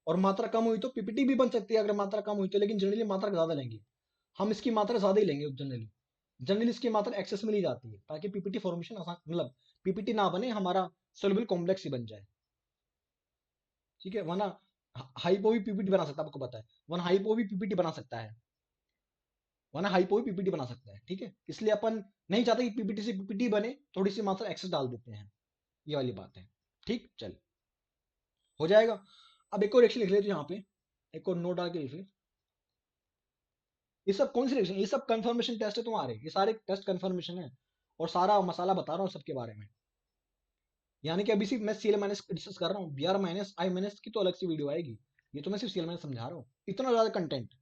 और मात्रा कम हुई तो पीपीटी भी बन सकती है अगर मात्रा कम हुई तो, लेकिन जनरली मात्रा ज्यादा लेंगे, हम इसकी मात्रा ज्यादा ही लेंगे जनरली। जनरली इसकी मात्रा एक्सेस में ली जाती है ताकि पीपीटी फॉर्मेशन आसान, मतलब पीपीटी ना बने, हमारा सोल्यूबल कॉम्प्लेक्स ही बन जाए। ठीक है, वरना हाइपो भी पीपीटी बना सकता है, आपको पता है, वरना हाइपो भी पीपीटी बना सकता है, वरना हाइपो भी पीपीटी बना सकता है। ठीक है, इसलिए अपन नहीं चाहते कि पीपीटी से पीपीटी बने, थोड़ी सी मात्रा एक्सेस डाल देते हैं, ये वाली बात है। ठीक, चल हो जाएगा। अब एक और रिएक्शन लिख लेते हैं यहाँ पे, एक और नोट डाल के लिख। ये सब कौन सी रिएक्शन, ये सब कंफर्मेशन टेस्ट है तुम्हारे, ये सारे टेस्ट कंफर्मेशन है, और सारा मसाला बता रहा हूँ सबके बारे में। यानी कि अभी सिर्फ मैं सीएल माइनस डिस्कस कर रहा हूँ, बीआर माइनस आई माइनस की तो अलग सी वीडियो आएगी, ये तो मैं सिर्फ सीएल माइनस समझा रहा हूँ। इतना ज्यादा कंटेंट,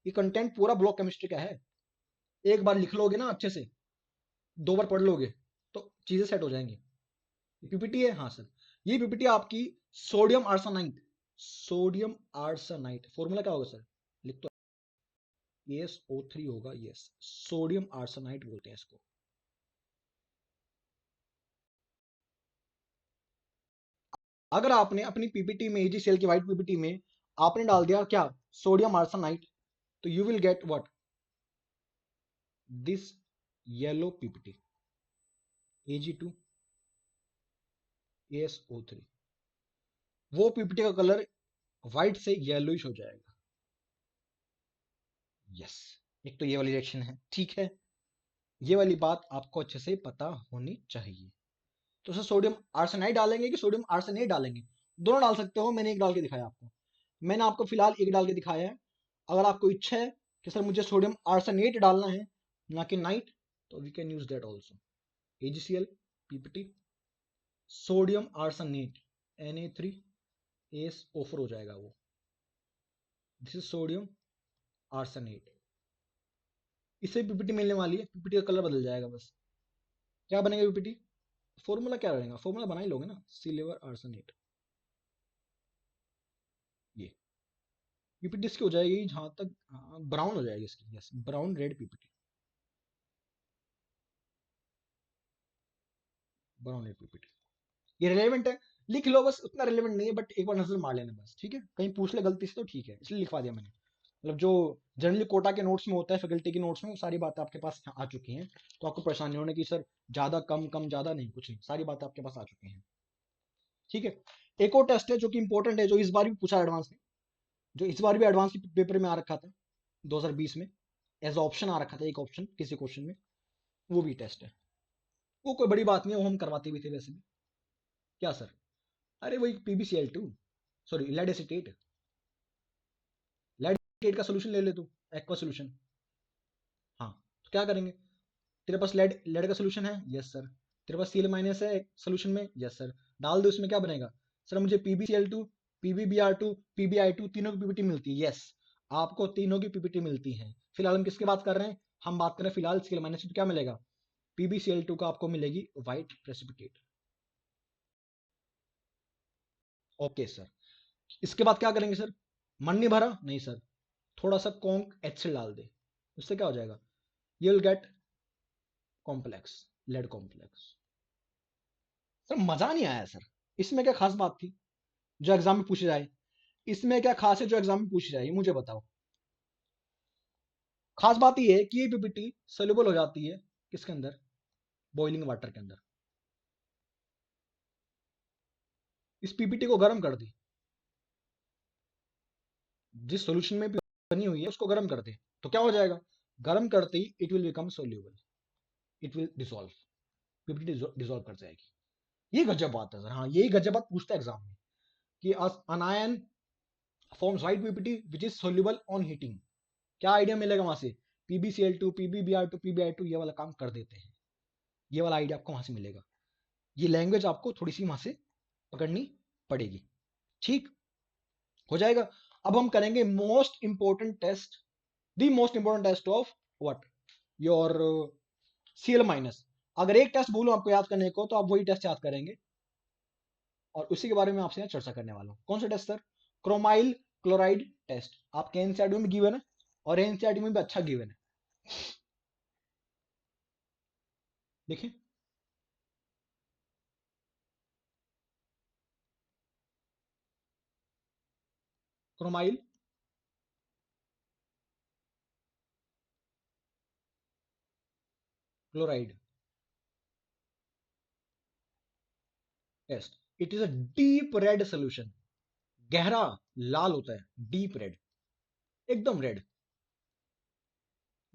ये कंटेंट पूरा ब्लॉक केमिस्ट्री का है। एक बार लिख लोगे ना अच्छे से, 2 बार पढ़ लोगे तो चीजें सेट हो जाएंगी। पीपीटी है, हाँ सर, ये पीपीटी आपकी sodium arsenite, sodium arsenite formula क्या होगा सर, लिख तो, AsO3 होगा, यस, सोडियम आर्सेनाइट बोलते हैं इसको। अगर आपने अपनी पीपीटी में, एजीसीएल की व्हाइट पीपीटी में आपने डाल दिया क्या, सोडियम आर्सेनाइट, तो you will get what, this yellow PPT, Ag2AsO3, वो पीपीटी का कलर व्हाइट से येलोइश हो जाएगा। यस, एक तो ये वाली रिएक्शन है, ठीक है, ये वाली बात आपको अच्छे से पता होनी चाहिए। तो सर सोडियम आर्सेनाइड डालेंगे कि सोडियम आर्सेनेट डालेंगे? दोनों डाल सकते हो, मैंने एक डाल के दिखाया आपको, मैंने आपको फिलहाल एक डाल के दिखाया है। अगर आपको इच्छा है कि सर मुझे सोडियम आर्सेनेट डालना है ना कि नाइट, तो we can use that also. AgCl PPT sodium arsenate Na3AsO4 हो जाएगा वो, दिस इज सोडियम आर्सेनेट। इससे पीपीटी मिलने वाली है, पीपीटी का कलर बदल जाएगा बस। क्या बनेगा पीपीटी, फॉर्मूला क्या रहेगा, फॉर्मूला बना ही लोगे ना, सिल्वर आर्सेनेट, ये पीपीटी इसकी हो जाएगी जहां तक, ब्राउन हो जाएगी इसकी, yes, brown red PPT, brown red PPT, ये रिलेवेंट है, लिख लो बस, उतना रिलेवेंट नहीं है बट एक बार नजर मार लेना बस। ठीक है, कहीं पूछ ले गलती से तो ठीक है, इसलिए लिखवा दिया मैंने, मतलब जो जनरली कोटा के नोट्स में होता है, फैकल्टी के नोट्स में, वो सारी बातें आपके पास आ चुकी हैं, तो आपको परेशानी होने की सर ज्यादा कम कम ज्यादा नहीं, कुछ नहीं, सारी बातें आपके पास आ चुकी हैं। ठीक है, एक और टेस्ट है जो कि इंपॉर्टेंट है, जो इस बार भी पूछा एडवांस में, जो इस बार भी एडवांस पेपर में आ रखा था 2020 में, एज ऑप्शन आ रखा था एक ऑप्शन किसी क्वेश्चन में, वो भी टेस्ट है। वो कोई बड़ी बात नहीं है, वो हम करवाते भी थे वैसे भी। क्या सर, अरे वही PbCl2, sorry lead acetate, lead acetate का सोल्यूशन ले ले तू, एक्वा सोल्यूशन। हाँ, तो क्या करेंगे, तेरे पास लेड लेड का सोल्यूशन है, यस सर, तेरे पास Cl माइनस है सोल्यूशन में, यस सर, डाल दो इसमें, क्या बनेगा सर, मुझे PbCl2, PbBr2, PbI2 तीनों की पीपीटी मिलती है, यस, आपको तीनों की पीपीटी मिलती है। फिलहाल हम किसकी बात कर रहे हैं, हम बात कर रहे हैं फिलहाल Cl माइनस, तो क्या मिलेगा, PbCl2 का आपको मिलेगी व्हाइट प्रेसिपिटेट। ओके सर, इसके बाद क्या करेंगे सर, मन नहीं भरा, नहीं सर, थोड़ा सा कॉन्क HCl डाल दे, उससे क्या हो जाएगा, you will get complex, lead complex. Sir मजा नहीं आया सर, इसमें क्या खास बात थी जो एग्जाम में पूछे जाए, इसमें क्या खास है जो एग्जाम में पूछ जाए, मुझे बताओ। खास बात ये है कि ये पीपीटी सोल्यूबल हो जाती है किसके अंदर, बॉइलिंग वाटर के अंदर। इस पीपीटी को गर्म कर दी, जिस सॉल्यूशन में बनी हुई है उसको गर्म कर दे, तो क्या हो जाएगा, गर्म करते ही it will become soluble, it will dissolve, PPT dissolve कर जाएगी। ये गजब बात है सर, हाँ यही गजब बात पूछता है एग्जाम में कि अनायन forms white PPT which is soluble on heating. क्या आइडिया मिलेगा वहां से, PbCl2 PbBr2 PbI2 ये वाला काम कर देते हैं, ये वाला आइडिया आपको वहां से मिलेगा। ये लैंग्वेज आपको थोड़ी सी वहां से पकड़नी पड़ेगी, ठीक हो जाएगा। अब हम करेंगे most important test, the most important test of what, your Cl minus. अगर एक टेस्ट बोलूं आपको याद करने को तो आप वही टेस्ट याद करेंगे, और उसी के बारे में आपसे यहाँ चर्चा करने वाला हूँ। कौन सा test sir, chromyl chloride test. आपके एनसीईआरटी में भी गिवन है और एनसीईआरटी में भी अच्छा गिवन है, देखिए chromyl chloride test. It is a deep red solution, गहरा लाल होता है, डीप रेड, एकदम रेड,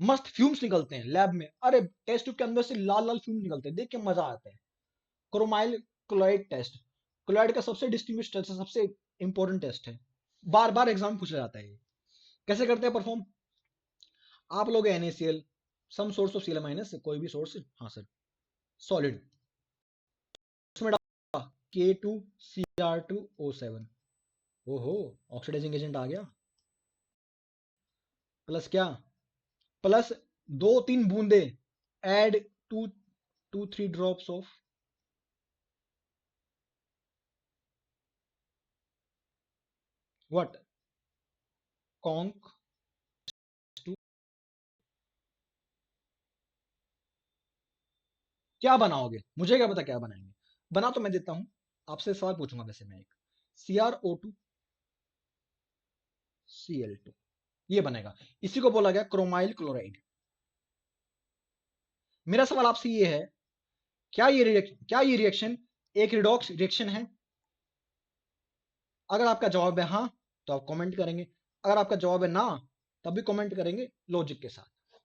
मस्त फ्यूम्स निकलते हैं लैब में, अरे टेस्ट ट्यूब के अंदर से लाल लाल फ्यूम्स निकलते हैं, देख के मजा आता है। क्रोमाइल क्लोराइड टेस्ट, क्लोराइड का सबसे डिस्टिंग्विश टेस्ट है, सबसे इंपॉर्टेंट टेस्ट है, बार बार एग्जाम में पूछा जाता है। कैसे करते हैं परफॉर्म, आप लोग NaCl some source of Cl minus, कोई भी सोर्स, हाँ सर, सॉलिड, उसमें डाला K2Cr2O7, ओहो ऑक्सीडाइजिंग एजेंट आ गया, प्लस क्या, प्लस 2-3 बूंदे, add 2-3 drops of what, conc two. क्या बनाओगे, मुझे क्या पता क्या बनाएंगे, बना तो मैं देता हूं, आपसे सवाल पूछूंगा वैसे मैं एक, CrO2Cl2 ये बनेगा, इसी को बोला गया क्रोमाइल क्लोराइड। मेरा सवाल आपसे ये है, क्या ये रिएक्शन एक रिडॉक्स रिएक्शन है। अगर आपका जवाब है हाँ तो आप कमेंट करेंगे, अगर आपका जवाब है ना तब भी कमेंट करेंगे लॉजिक के साथ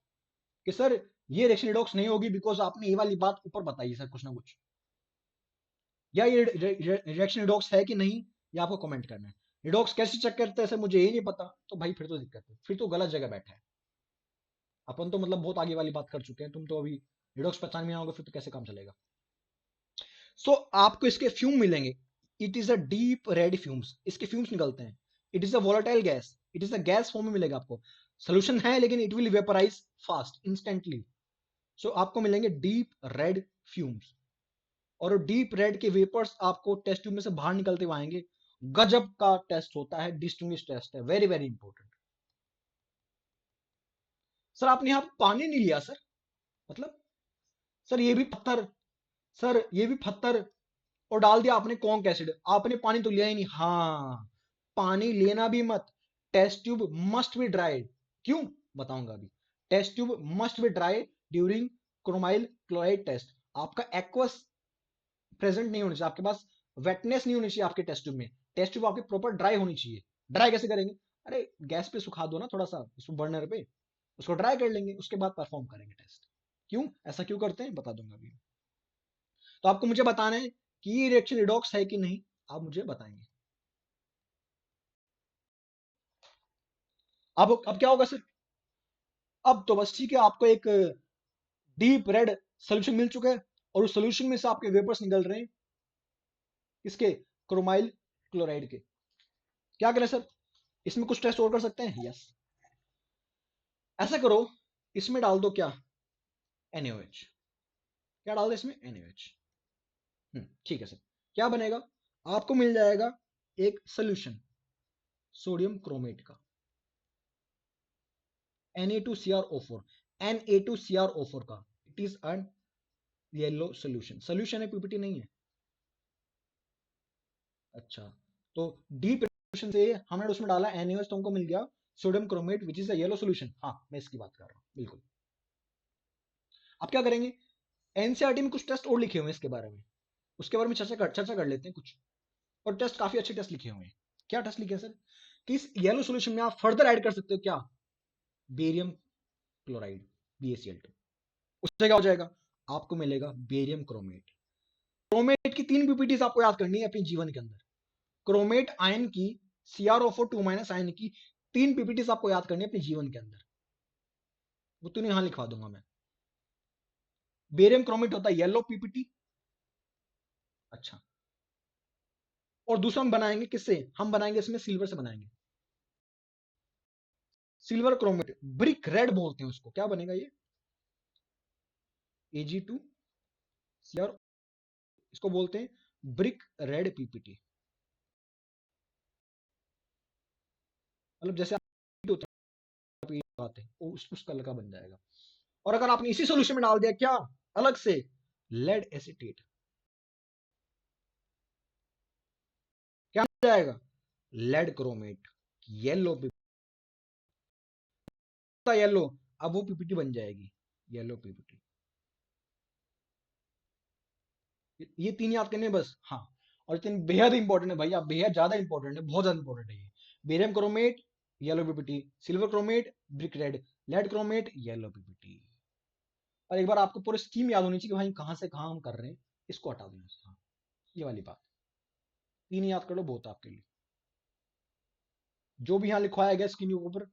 कि सर ये रिएक्शन रिडॉक्स नहीं होगी बिकॉज आपने ये वाली बात ऊपर बताई सर कुछ ना कुछ, या ये रिएक्शन रिडॉक्स है कि नहीं, ये आपको कमेंट करना है। रिडॉक्स कैसे चेक करते हैं सर मुझे ये नहीं पता, तो भाई फिर तो दिक्कत है, फिर तो गलत जगह बैठा है। अपन तो मतलब बहुत आगे वाली बात कर चुके हैं, तुम तो अभी रिडॉक्स पहचान में आओगे, फिर तो कैसे काम चलेगा। सो आपको इसके फ्यूम मिलेंगे, it is a deep red fumes, इसके फ्यूम्स निकलते हैं, it is a volatile gas, it is a gas form में मिलेगा आपको, सोल्यूशन है लेकिन it will vaporise fast instantly. So आपको मिलेंगे डीप रेड फ्यूम्स, और डीप रेड के वेपर्स आपको टेस्ट ट्यूब में से बाहर निकलते हुए आएंगे। गजब का टेस्ट होता है, डिस्टिंग्विश टेस्ट है, वेरी वेरी इंपॉर्टेंट। सर आपने यहां पानी नहीं लिया सर, मतलब सर ये भी पत्थर, सर ये भी पत्थर और डाल दिया आपने कॉन्क एसिड, आपने पानी तो लिया ही नहीं। हाँ पानी लेना भी मत, test tube must be dry, क्यों बताऊंगा अभी। Test tube must be dry during chromyl chloride test, आपका एक्वस प्रेजेंट नहीं होनी चाहिए आपके पास, वेटनेस नहीं होनी चाहिए आपके टेस्ट ट्यूब में, टेस्ट ट्यूब आपकी प्रॉपर ड्राई होनी चाहिए। ड्राई कैसे करेंगे, अरे गैस पे सुखा दो ना थोड़ा सा, इसको बर्नर पे, उसको ड्राई कर लेंगे, उसके बाद परफॉर्म करेंगे टेस्ट। क्यों ऐसा क्यों करते हैं बता दूंगा अभी। तो आपको मुझे बताना है कि ये रिएक्शन रिडॉक्स है कि नहीं, आप मुझे बताएंगे। अब क्या होगा सर, अब तो बस ठीक है, आपको एक डीप रेड सोल्यूशन मिल चुका है, और उस सोल्यूशन में से आपके वेपर्स निकल रहे हैं किसके, क्रोमाइल क्लोराइड के। क्या करें सर, इसमें कुछ टेस्ट और कर सकते हैं, यस। ऐसा करो, इसमें डाल दो क्या, NaOH, क्या डाल दो इसमें, NaOH। ठीक है सर, क्या बनेगा, आपको मिल जाएगा एक सोल्यूशन सोडियम क्रोमेट का, Na2CrO4, Na2CrO4 का, it is an yellow solution, solution है पीपीटी नहीं है। अच्छा तो डीप सोल्यूशन से हमने उसमें डाला NaOH तो हमको मिल गया sodium chromate which is a yellow solution. हाँ मैं इसकी बात कर रहा हूँ बिल्कुल। अब क्या करेंगे, एनसीईआरटी में कुछ टेस्ट और लिखे हुए हैं इसके बारे में, उसके बारे में चर्चा कर लेते हैं कुछ। और टेस्ट काफी अच्छे टेस्ट लिखे हुए हैं। क्या टेस्ट लिखे हैं सर, कि इस येलो सोल्यूशन में आप फर्दर ऐड कर सकते हो क्या, बेरियम क्लोराइड BaCl2। उससे क्या हो जाएगा, आपको मिलेगा बेरियम क्रोमेट। क्रोमेट की 3 पीपीटीज आपको याद करनी है अपने जीवन के अंदर। क्रोमेट आयन की CrO4 2- आयन की 3 पीपीटीज आपको याद करनी है अपने जीवन के अंदर, वो तीनों यहां लिखवा दूंगा मैं। बेरियम क्रोमेट होता है येलो पीपीटी। अच्छा, और दूसरा हम बनाएंगे किससे, हम बनाएंगे इसमें सिल्वर से बनाएंगे, सिल्वर क्रोमेट, ब्रिक रेड बोलते हैं उसको। क्या बनेगा ये Ag2Cr, इसको बोलते हैं ब्रिक रेड पीपीटी। मतलब जैसे आते हैं उस कलर का बन जाएगा। और अगर आपने इसी सोल्यूशन में डाल दिया क्या अलग से लेड एसीटेट, क्या हो जाएगा lead chromate, yellow PPT, yellow, अब वो पीपीटी बन जाएगी येलो पीपीटी। ये 3 याद करने बस। हाँ, और 3 बेहद इंपॉर्टेंट है भाई, आप बेहद ज्यादा इंपॉर्टेंट है, बहुत ज्यादा इंपॉर्टेंट है ये। Barium chromate yellow PPT, silver chromate brick red, lead chromate yellow PPT. और एक बार आपको पूरी स्कीम याद होनी चाहिए कि भाई कहां से कहां हम कर रहे हैं, इसको हटा देना। हाँ, ये वाली बात 3 याद कर लो बहुत आपके लिए। जो भी यहाँ लिखवाया गया स्क्रीन के ऊपर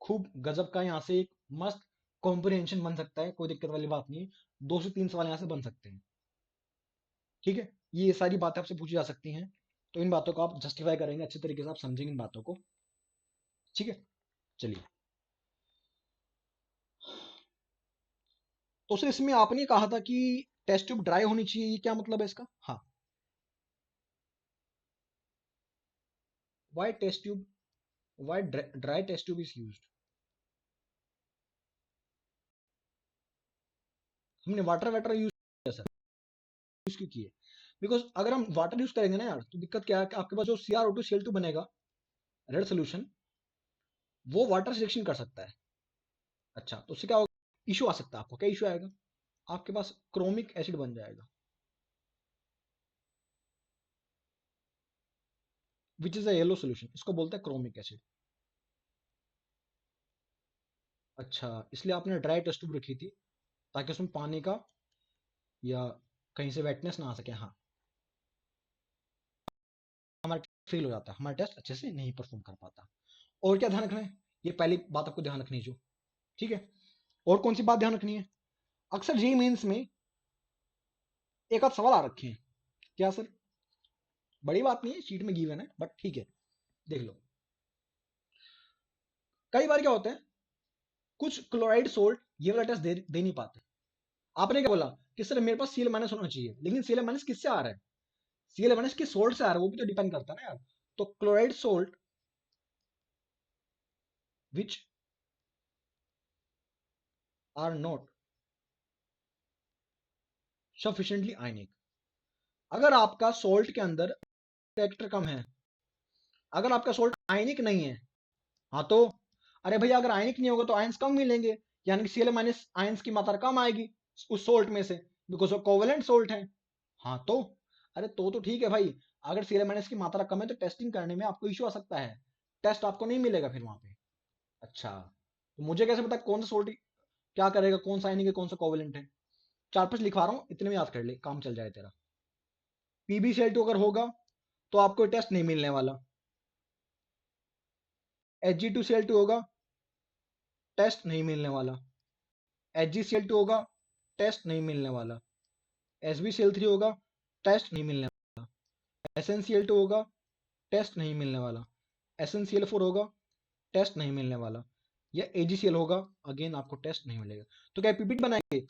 खूब गजब का यहाँ से एक मस्त कॉम्प्रिहेंशन बन सकता है, कोई दिक्कत वाली बात नहीं है। 2 से 3 सवाल यहाँ से बन सकते हैं। ठीक है, ये सारी बातें आपसे पूछी जा सकती हैं, तो इन बातों को आप जस्टिफाई करेंगे अच्छे तरीके से, आप समझेंगे इन बातों को। ठीक है, चलिए। तो सर इसमें आपने कहा था कि टेस्ट ट्यूब ड्राई होनी चाहिए, ये क्या मतलब है इसका। हाँ, why test tube, why dry test tube is used. हमने वाटर वाटर यूज किया सर, यूज क्यों किए, बिकॉज अगर हम वाटर यूज करेंगे ना यार, तो दिक्कत क्या है कि आपके पास जो CrO2Cl2 बनेगा रेड सोल्यूशन, वो वाटर सिलेक्शन कर सकता है। अच्छा, तो उससे क्या होगा, इशू आ सकता है आपको। क्या इशू आएगा, आपके पास क्रोमिक एसिड बन जाएगा which is a yellow solution, इसको बोलते हैं क्रोमिक एसिड। अच्छा, इसलिए आपने ड्राई टेस्ट ट्यूब रखी थी ताकि उसमें पानी का या कहीं से वेटनेस ना आ सके। हाँ, हमारा फेल हो जाता है, हमारा टेस्ट अच्छे से नहीं परफॉर्म कर पाता। और क्या ध्यान रखना है, ये पहली बात आपको ध्यान रखनी है जो। ठीक है, और कौन सी बात ध्यान रखनी है, अक्सर जेईई मेंस में एक आध सवाल आ रखे हैं। क्या सर, बड़ी बात नहीं है, शीट में गिवन है बट ठीक है, देख लो। कई बार क्या होता है, कुछ क्लोराइड सोल्ट ये वाला टेस्ट दे नहीं पाते। आपने क्या बोला कि सर मेरे पास Cl- होना चाहिए, लेकिन Cl- किससे आ रहा है, Cl- किस सोल्ट से आ रहा है, वो भी तो डिपेंड करता है ना यार। तो chloride salt which are not sufficiently ionic, अगर आपका सोल्ट के अंदर फैक्टर कम है, अगर आपका सोल्ट आयनिक नहीं है, हाँ तो, अरे भैया अगर आयनिक नहीं होगा तो आयंस कम मिलेंगे, यानी कि Cl- आयंस की मात्रा कम आएगी उस सोल्ट में से, बिकॉज वो कोवेलेंट सोल्ट है। हाँ तो, अरे तो ठीक है भाई, अगर Cl- की मात्रा कम है तो टेस्टिंग करने में आपको इश्यू आ सकता है, टेस्ट आपको नहीं मिलेगा फिर वहां पे। अच्छा, तो मुझे कैसे पता कौन सा सोल्ट क्या करेगा, कौन सा आयनिक है कौन सा कोवेलेंट है। 4-5 लिखवा रहा हूँ, इतने में याद कर ले, काम चल जाए तेरा। PbCl2 अगर होगा तो आपको टेस्ट नहीं मिलने वाला, Hg2Cl2 होगा टेस्ट नहीं मिलने वाला, HgCl2 होगा टेस्ट नहीं मिलने वाला, SbCl3 होगा टेस्ट नहीं मिलने वाला, SnCl2 होगा टेस्ट नहीं मिलने वाला, SnCl4 होगा टेस्ट नहीं मिलने वाला, या AgCl होगा, अगेन आपको टेस्ट नहीं मिलेगा। तो क्या पीपीटी बनाएंगे,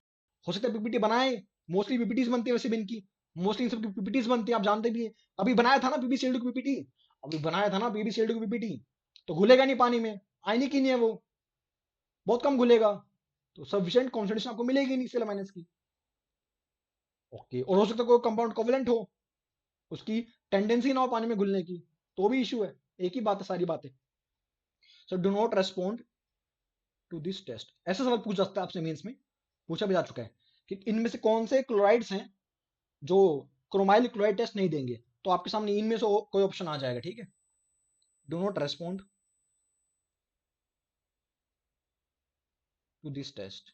हो सकता है पीपीटी बनाए, मोस्टली पीपीटीज बनती है वैसे भी इनकी, मोस्टली इन सबकी पीपीटीज बनती है, आप जानते भी है। अभी बनाया था ना PbCl2 की पीपीटी, अभी बनाया था ना PbCl2 की पीपीटी, तो घुलेगा नहीं पानी में, आयनिक ही नहीं है वो, बहुत कम घुलेगा, तो सफिशिएंट कॉन्सेंट्रेशन आपको मिलेगी नहीं Cl- की। ओके, और हो सकता है कोई कंपाउंड कोवेलेंट हो, उसकी टेंडेंसी ना हो पानी में घुलने की, तो भी इशू है। एक ही बात है सारी बातें। So do not respond to this test. ऐसा सवाल पूछ सकता है आपसे मेंस में, पूछा भी जा चुका है कि इनमें से कौन से क्लोराइड्स हैं जो क्रोमाइल क्लोराइड टेस्ट नहीं देंगे, तो आपके सामने इनमें से कोई ऑप्शन आ जाएगा, ठीक है। Do not respond to this test.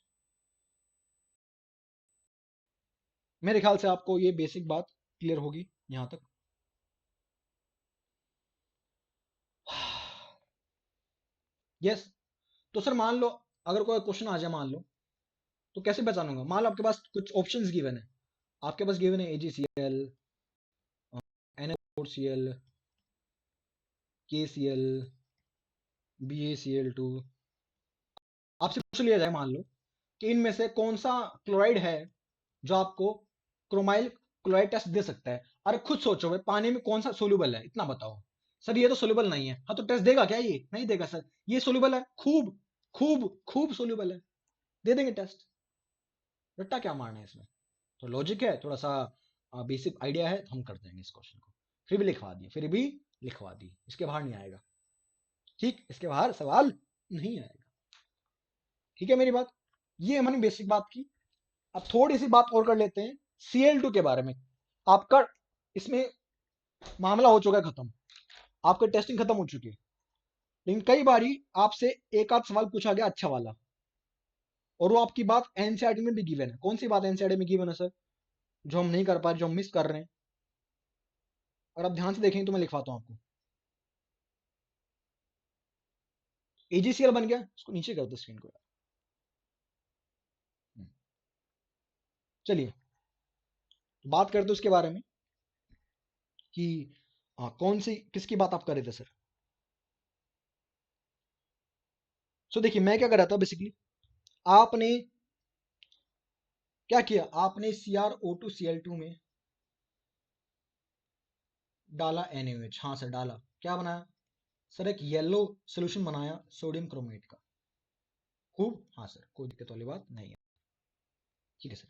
मेरे ख्याल से आपको ये बेसिक बात क्लियर होगी यहां तक। यस। तो सर मान लो अगर कोई क्वेश्चन आ जाए, मान लो, तो कैसे पहचानूंगा? मान लो आपके पास कुछ ऑप्शंस गिवन है, आपके पास गिवन है AgCl, NaCl, KCl, BaCl2। आपसे पूछ लिया जाए मान लो कि इनमें से कौन सा क्लोराइड है जो आपको क्रोमाइल क्लोराइड टेस्ट दे सकता है। अरे खुद सोचो भाई, पानी में कौन सा सोल्यूबल है, इतना बताओ। सर ये तो सोल्यूबल नहीं है। हाँ तो टेस्ट देगा क्या? ये नहीं देगा सर। ये सोल्यूबल है, खूब खूब खूब सोल्यूबल है, दे देंगे टेस्ट। रट्टा क्या मारना है इसमें? तो लॉजिक है, थोड़ा सा बेसिक आइडिया है, हम कर देंगे इस क्वेश्चन को। फिर भी लिखवा दिए, फिर भी लिखवा दी, इसके बाहर नहीं आएगा। ठीक, इसके बाहर सवाल नहीं आएगा। ठीक है मेरी बात? ये हमने बेसिक बात की। अब थोड़ी सी बात और कर लेते हैं Cl2 के बारे में। आपका इसमें मामला हो चुका है खत्म, आपकी टेस्टिंग खत्म हो चुकी है। लेकिन कई बारी आपसे एक आध सवाल पूछा गया अच्छा वाला, और वो आपकी बात एनसीईआरटी में भी गिवन है। कौन सी बात एनसीईआरटी में गिवन है सर, जो हम नहीं कर पा रहे, जो हम मिस कर रहे हैं? अगर आप ध्यान से देखेंगे तो मैं लिखवाता हूं आपको। AgCl बन गया, इसको नीचे कर दो स्क्रीन को। चलिए बात करते हैं उसके बारे में कि कौन सी किसकी बात आप कर रहे थे सर। सो देखिए मैं क्या कर रहा था बेसिकली, आपने क्या किया, आपने CrO2Cl2 में डाला NaOH। हाँ सर डाला। क्या बनाया सर? एक येलो सोल्यूशन बनाया सोडियम क्रोमेट का। खूब। हाँ सर, कोई दिक्कत वाली बात नहीं है। ठीक है सर,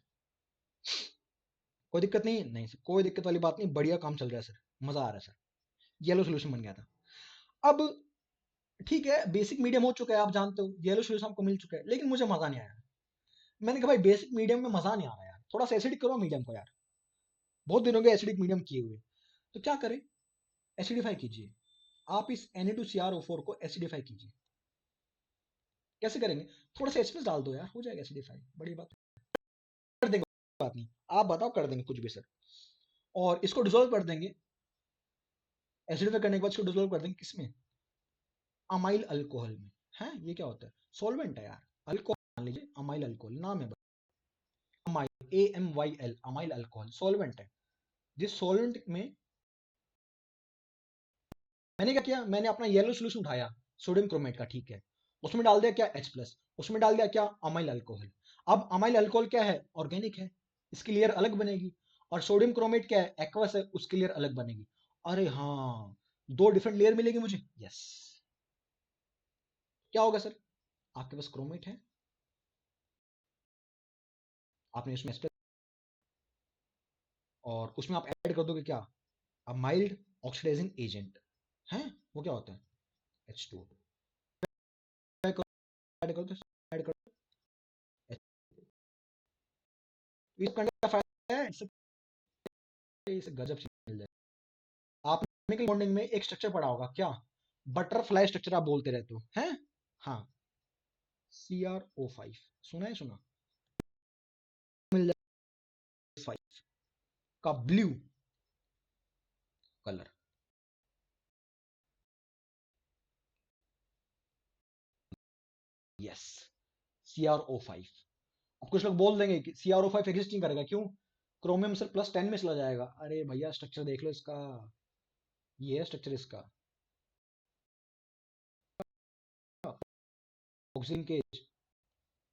कोई दिक्कत नहीं है। नहीं सर, कोई दिक्कत वाली बात नहीं, बढ़िया काम चल रहा है सर, मजा आ रहा है सर। येलो सोल्यूशन बन गया था। अब ठीक है, बेसिक मीडियम हो चुका है, आप जानते हो येलो सोल्यूशन आपको मिल चुका है, लेकिन मुझे मजा नहीं आया। मैंने कहा भाई बेसिक मीडियम में मजा नहीं आ रहा यार, थोड़ा सा एसिडिक करो मीडियम को यार। बहुत दिन हो गए एसिडिक मीडियम किए हुए। तो क्या करें, एसिडिफाई कीजिए। आप इस Na2CrO4 को एसिडिफाई कीजिए। कैसे करेंगे? थोड़ा सा H+ डाल दो यार, हो जाएगा एसिडिफाई, बड़ी बात कर देंगे। बात नहीं, आप बताओ, कर देंगे कुछ भी सर। और इसको डिसोल्व कर देंगे, एसिडिफाई करने के बाद इसको डिसोल्व कर देंगे किसमें? अमाइल अल्कोहल में। है ये क्या होता है? सॉल्वेंट है यार, अल्कोहल मान लीजिए, अमाइल अल्कोहल नाम है, amyl AMYL, amyl alcohol solvent है। जिस सॉल्वेंट में मैंने क्या किया, मैंने अपना येलो सोल्यूशन उठाया सोडियम क्रोमेट का, ठीक है, उसमें डाल दिया क्या? H+, उसमें डाल दिया क्या? Amyl alcohol. अब अमाइल अल्कोहल क्या है? ऑर्गेनिक है, इसकी लेयर अलग बनेगी। और सोडियम क्रोमेट क्या है? एक्वस है, उसकी लेयर अलग बनेगी। अरे हाँ, दो डिफरेंट लेयर मिलेगी मुझे। यस। क्या होगा सर? आपके पास क्रोमेट है, आपने उसमें और उसमें आप ऐड कर दोगे क्या? अब माइल्ड ऑक्सीडाइजिंग एजेंट है, वो क्या होता है? H2O। ऐड कर दो, ऐड कर दो। इस करने का फायदा है, इससे गजब चीज मिल जाए। आपने केमिकल बॉन्डिंग में एक स्ट्रक्चर पढ़ा होगा क्या? बटरफ्लाई स्ट्रक्चर आप बोलते रहते हो हैं। हाँ, CrO5 सुना है? सुना? मिल जाए 5 का ब्लू कलर। Yes, CrO5। अब कुछ लोग बोल देंगे कि CrO5 एग्जिस्ट नहीं करेगा, क्यों? क्रोमियम सर +10 में चला जाएगा। अरे भैया स्ट्रक्चर देख लो इसका, ये है स्ट्रक्चर इसका। ऑक्सीलिंकेज,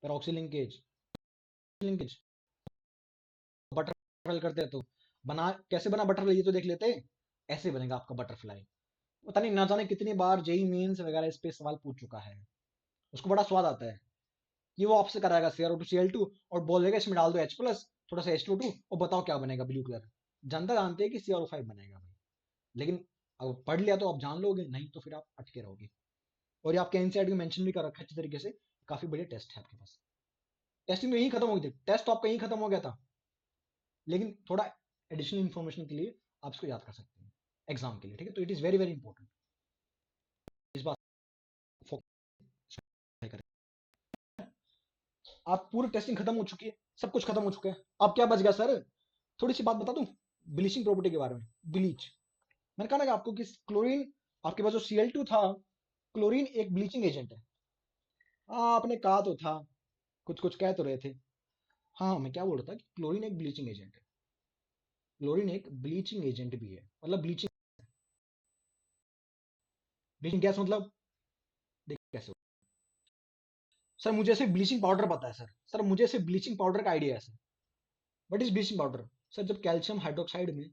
पेरोक्सिलिंकेज, लिंकेज, बटरफ्लाई करते हैं तो बना कैसे बना बटरफ्लाई, ये तो देख लेते हैं। ऐसे बनेगा आपका बटरफ्लाई। पता नहीं ना जाने कितनी बार जेई मेंस वगैरह इस पे सवाल पूछ चुका है, उसको बड़ा स्वाद आता है कि वो आपसे कराएगा CrO2Cl2 और बोलेगा इसमें डाल दो H+, थोड़ा सा H2O2 और बताओ क्या बनेगा ब्लू कलर। जनता जानते हैं कि CrO5 बनेगा भाई, लेकिन अगर पढ़ लिया तो आप जान लोगे, नहीं तो फिर आप अटके रहोगे। और ये आपके एनसीईआरटी में मेंशन भी कर रखा है अच्छे तरीके से, काफी बढ़िया टेस्ट है आपके पास। टेस्टिंग तो यहीं खत्म हो गई थी, टेस्ट तो आपका यहीं खत्म हो गया था, लेकिन थोड़ा एडिशनल इन्फॉर्मेशन के लिए आप इसको याद कर सकते हैं एग्जाम के लिए, ठीक है। तो it is very very important, इस बात करें। आप पूरी टेस्टिंग खत्म हो चुकी है, सब कुछ खत्म हो चुका है, अब क्या बच गया सर? थोड़ी सी बात बता दूं ब्लीचिंग प्रॉपर्टी के बारे में। ब्लीच, मैंने कहा ना आपको कि क्लोरीन, आपके पास जो Cl2 था, क्लोरीन एक ब्लीचिंग एजेंट है। हाँ आपने कहा तो था, कुछ कुछ कह तो रहे थे। हाँ मैं क्या बोल रहा था कि क्लोरीन एक ब्लीचिंग एजेंट है, क्लोरीन एक ब्लीचिंग एजेंट भी है, मतलब ब्लीचिंग, ब्लीचिंग गैस मतलब देख कैसे हो? सर मुझे सिर्फ ब्लीचिंग पाउडर पता है सर मुझे सिर्फ ब्लीचिंग पाउडर का आइडिया है sir. What is bleaching powder? Sir जब कैल्शियम हाइड्रोक्साइड में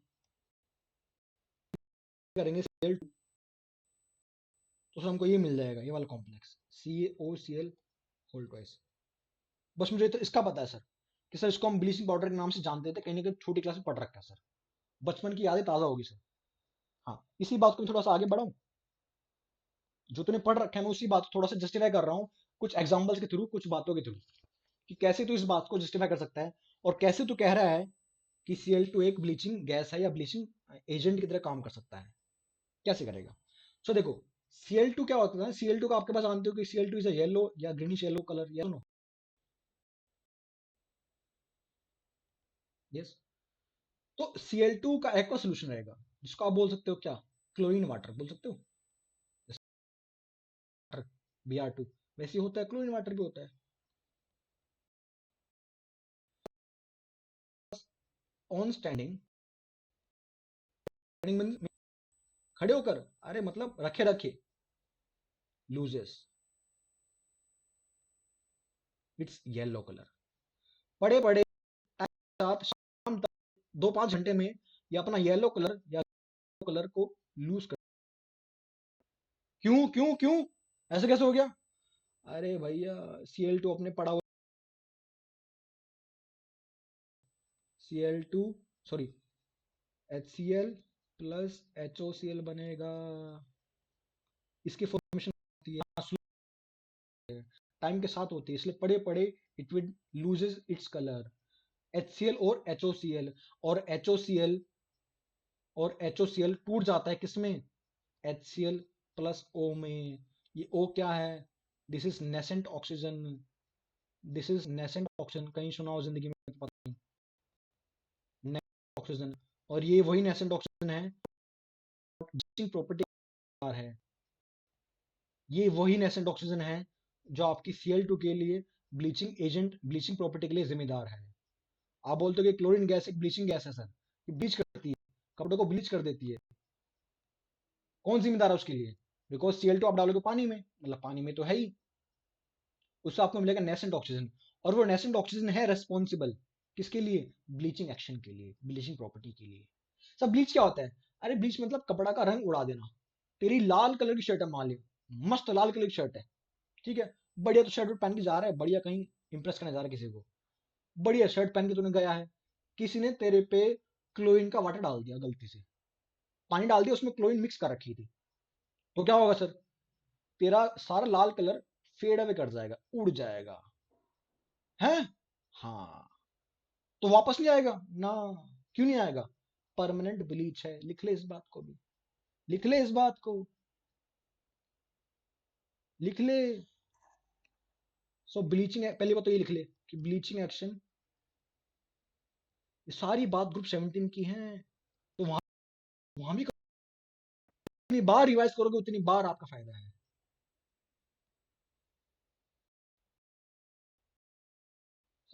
करेंगे Cl2, तो सर हमको ये मिल जाएगा, ये वाला कॉम्प्लेक्स CaOCl होल ट्वाइस। बस मुझे तो इसका पता है सर कि सर इसको हम ब्लीचिंग पाउडर के नाम से जानते थे, कहीं ना कहीं छोटी क्लास में पढ़ रखा है सर, बचपन की यादें ताज़ा होगी सर। हाँ इसी बात को मैं थोड़ा सा आगे बढ़ाऊं, जो तूने पढ़ रखा है मैं उसी बात को थोड़ा सा जस्टिफाई कर रहा हूँ, कुछ एग्जाम्पल्स के थ्रू, कुछ बातों के थ्रू, कि कैसे तू इस बात को जस्टिफाई कर सकता है, और कैसे तू कह रहा है कि Cl2 एक ब्लीचिंग गैस है या ब्लीचिंग एजेंट की तरह काम कर सकता है, कैसे करेगा। सो देखो Cl2 क्या होता है, Cl2 का आपके पास जानते हो कि Cl2 इज अ येलो या greenish yellow colour, yellow, yes. तो Cl2 का एक्वा सोल्यूशन रहेगा, जिसको आप बोल सकते हो क्या, क्लोरीन वाटर बोल सकते हो, Br2, वैसे होता है क्लोरीन वाटर भी होता है। ऑन स्टैंडिंग, खड़े होकर, अरे मतलब रखे रखे, लूजेस इट्स येलो कलर, पड़े पड़े साथ शाम तक 2-5 घंटे में ये अपना येलो कलर या कलर को लूज कर। क्यों क्यों क्यों ऐसे कैसे हो गया? अरे भैया Cl2 अपने पड़ा हुआ, Cl2 sorry HCl plus HOCl बनेगा, इसकी फॉर्मेशन होती है, टाइम के साथ होती है, इसलिए पड़े पड़े it will loses its colour. HCl और HOCl, और HOCl और HOCl टूट जाता है किसमें, HCl प्लस O में। ये O क्या है, this is nascent oxygen, this is nascent oxygen, कहीं सुना हो जिंदगी में पता नहीं, नेसेंट ऑक्सीजन। और ये वही नेसेंट ऑक्सीजन है ब्लीचिंग प्रॉपर्टी है, ये वही नेसेंट ऑक्सीजन है जो आपकी Cl2 के लिए ब्लीचिंग एजेंट, ब्लीचिंग प्रॉपर्टी के लिए जिम्मेदार है। आप बोलते हो कि क्लोरीन गैस एक ब्लीचिंग गैस है सर, ये ब्लीच करती है, कपड़ों को ब्लीच कर देती है, कौन जिम्मेदार है उसके लिए? बिकॉज Cl2 आप डालोगे पानी में, मतलब पानी में तो है ही, उससे आपको मिलेगा नेसेंट ऑक्सीजन, और वो नेसेंट ऑक्सीजन है रेस्पॉन्सिबल किसके लिए, ब्लीचिंग एक्शन के लिए, ब्लीचिंग प्रॉपर्टी के लिए। सब ब्लीच क्या होता है? अरे ब्लीच मतलब कपड़ा का रंग उड़ा देना। तेरी लाल कलर की शर्ट है मान लियो, मस्त लाल कलर की शर्ट है, ठीक है, बढ़िया, तो शर्ट पहन के जा रहा है, बढ़िया, कहीं इंप्रेस करने जा रहा है किसी को, बढ़िया शर्ट पहन के तूने गया है, किसी ने तेरे पे क्लोरीन का वाटर डाल दिया गलती से, पानी डाल दिया, उसमें क्लोरीन मिक्स कर रखी थी, तो क्या होगा सर, तेरा सारा लाल कलर फेड अवे कर जाएगा, उड़ जाएगा, है। हाँ, तो वापस नहीं आएगा ना, क्यों नहीं आएगा, परमानेंट ब्लीच है, लिख ले इस बात को भी, लिख ले इस बात को, लिख ले। सो ब्लीचिंग, पहली बात तो ये लिख ले कि ब्लीचिंग एक्शन, ये सारी बात ग्रुप 17 की है, तो वहां भी जितनी बार रिवाइज करोगे उतनी बार आपका फायदा है।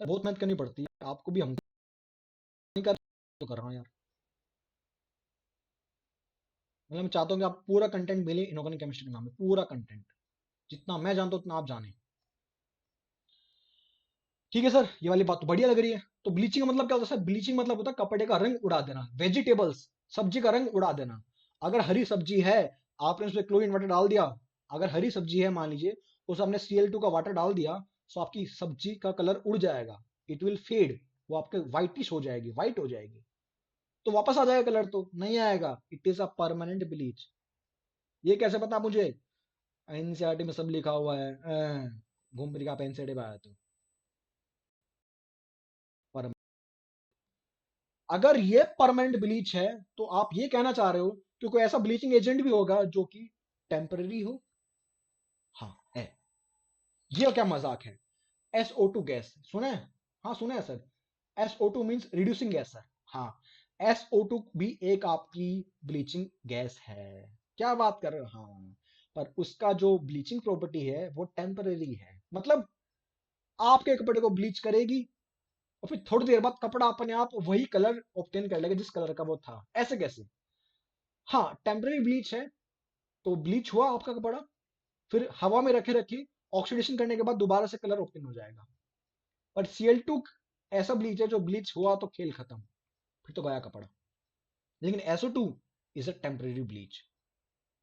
सर बहुत मेहनत करनी पड़ती है आपको भी, हम नहीं कर तो कर रहा हूँ यार, मतलब मैं चाहता हूँ कि आप पूरा कंटेंट मिले इनऑर्गेनिक केमिस्ट्री के नाम में, पूरा कंटेंट जितना मैं जानता हूँ उतना आप जाने, ठीक है सर। ये वाली बात तो बढ़िया लग रही है। तो ब्लीचिंग का मतलब क्या होता है सर? ब्लीचिंग मतलब होता है कपड़े का रंग उड़ा देना, वेजिटेबल्स, सब्जी का रंग उड़ा देना। अगर हरी सब्जी है, आपने उसमें क्लोरीन वाटर डाल दिया, अगर हरी सब्जी है मान लीजिए, उस आपने Cl2 का वाटर डाल दिया, तो आपकी सब्जी का कलर उड़ जाएगा, इट विल फेड, वो आपके व्हाइटिश हो जाएगी, व्हाइट हो जाएगी, तो वापस आ जाएगा कलर? तो नहीं आएगा। It is a permanent bleach. ये कैसे पता मुझे? एनसीईआरटी में सब लिखा हुआ है। घूम फिर के आप एनसीईआरटी में आया तो पर अगर ये परमानेंट ब्लीच है तो आप ये कहना चाह रहे हो कि कोई ऐसा ब्लीचिंग एजेंट भी होगा जो कि टेम्पररी हो? हाँ है। ये क्या मजाक है? SO2 गैस सुना है? हाँ सुना है sir. SO2 means reducing gas sir. हाँ, SO2 भी एक आपकी ब्लीचिंग गैस है। क्या बात कर रहे हो? हाँ, पर उसका जो ब्लीचिंग प्रॉपर्टी है वो टेम्पररी है। मतलब आपके कपड़े को ब्लीच करेगी और फिर थोड़ी देर बाद कपड़ा अपने आप वही कलर ऑब्टेन कर लेगा जिस कलर का वो था। ऐसे कैसे? हाँ, टेम्पररी ब्लीच है तो ब्लीच हुआ आपका कपड़ा, फिर हवा में रखे रखे ऑक्सीडेशन करने के बाद दोबारा से कलर ऑब्टेन हो जाएगा। पर Cl2 ऐसा ब्लीच है जो ब्लीच हुआ तो खेल खत्म, फिर तो गया कपड़ा। लेकिन SO2 is a temporary bleach.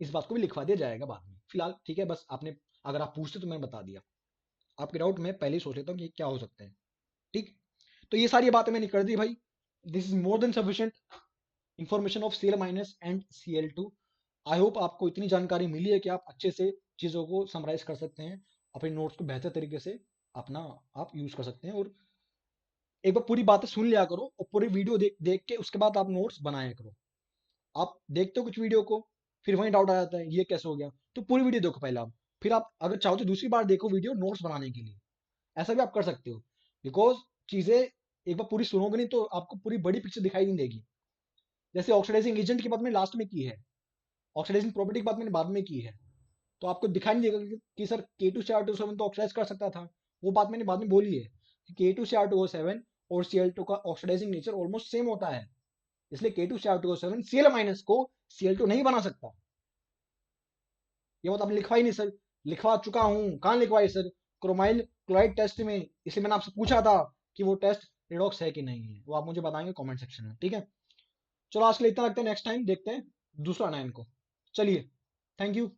इस बात को भी लिखवा दिया जाएगा बाद में। फिलहाल ठीक है, बस आपने अगर आप पूछते तो मैंने बता दिया। आपके डाउट मैं पहले ही सोच लेता हूँ कि क्या हो सकते हैं। ठीक, तो ये सारी बातें मैंने कर दी भाई। This is more than sufficient information of Cl- and Cl2। I hope आपको इतनी जानकारी मिली है कि आप अच्छे से चीज़ों को समराइज कर सकते हैं, अपने नोट्स को बेहतर तरीके से अपना आप यूज कर सकते हैं। और एक बार पूरी बातें सुन लिया करो और पूरी वीडियो देख देख के उसके बाद आप नोट्स बनाया करो। आप देखते हो कुछ वीडियो को, फिर वहीं डाउट आ जाता है ये कैसे हो गया, तो पूरी वीडियो देखो पहले आप, फिर आप अगर चाहो तो दूसरी बार देखो वीडियो नोट्स बनाने के लिए। ऐसा भी आप कर सकते हो। बिकॉज चीजें एक बार पूरी सुनोगे नहीं तो आपको पूरी बड़ी पिक्चर दिखाई नहीं देगी। जैसे ऑक्सीडाइजिंग एजेंट की बात मैंने लास्ट में की है, ऑक्सीडाइजिंग प्रॉपर्टी की बात मैंने बाद में की है, तो आपको दिखाई नहीं देगा कि सर K2Cr2O7 तो ऑक्सीडाइज कर सकता था। वो बात मैंने बाद में बोली है कि K2Cr2O7 और Cl2 का ऑक्सीडाइजिंग नेचर ऑलमोस्ट सेम होता है, इसलिए K2Cr2O7 Cl- को Cl2 नहीं बना सकता। ये बात आपने लिखवाई नहीं सर। लिखवा चुका हूं, कहां लिखवाई सर? क्रोमाइल क्लोराइड टेस्ट में। इसलिए मैंने आपसे पूछा था कि वो टेस्ट रिडॉक्स है कि नहीं है, वो आप मुझे बताएंगे कमेंट सेक्शन में। ठीक है, चलो आज के लिए इतना रखते हैं, नेक्स्ट टाइम देखते हैं दूसरा 9 को। चलिए, थैंक यू।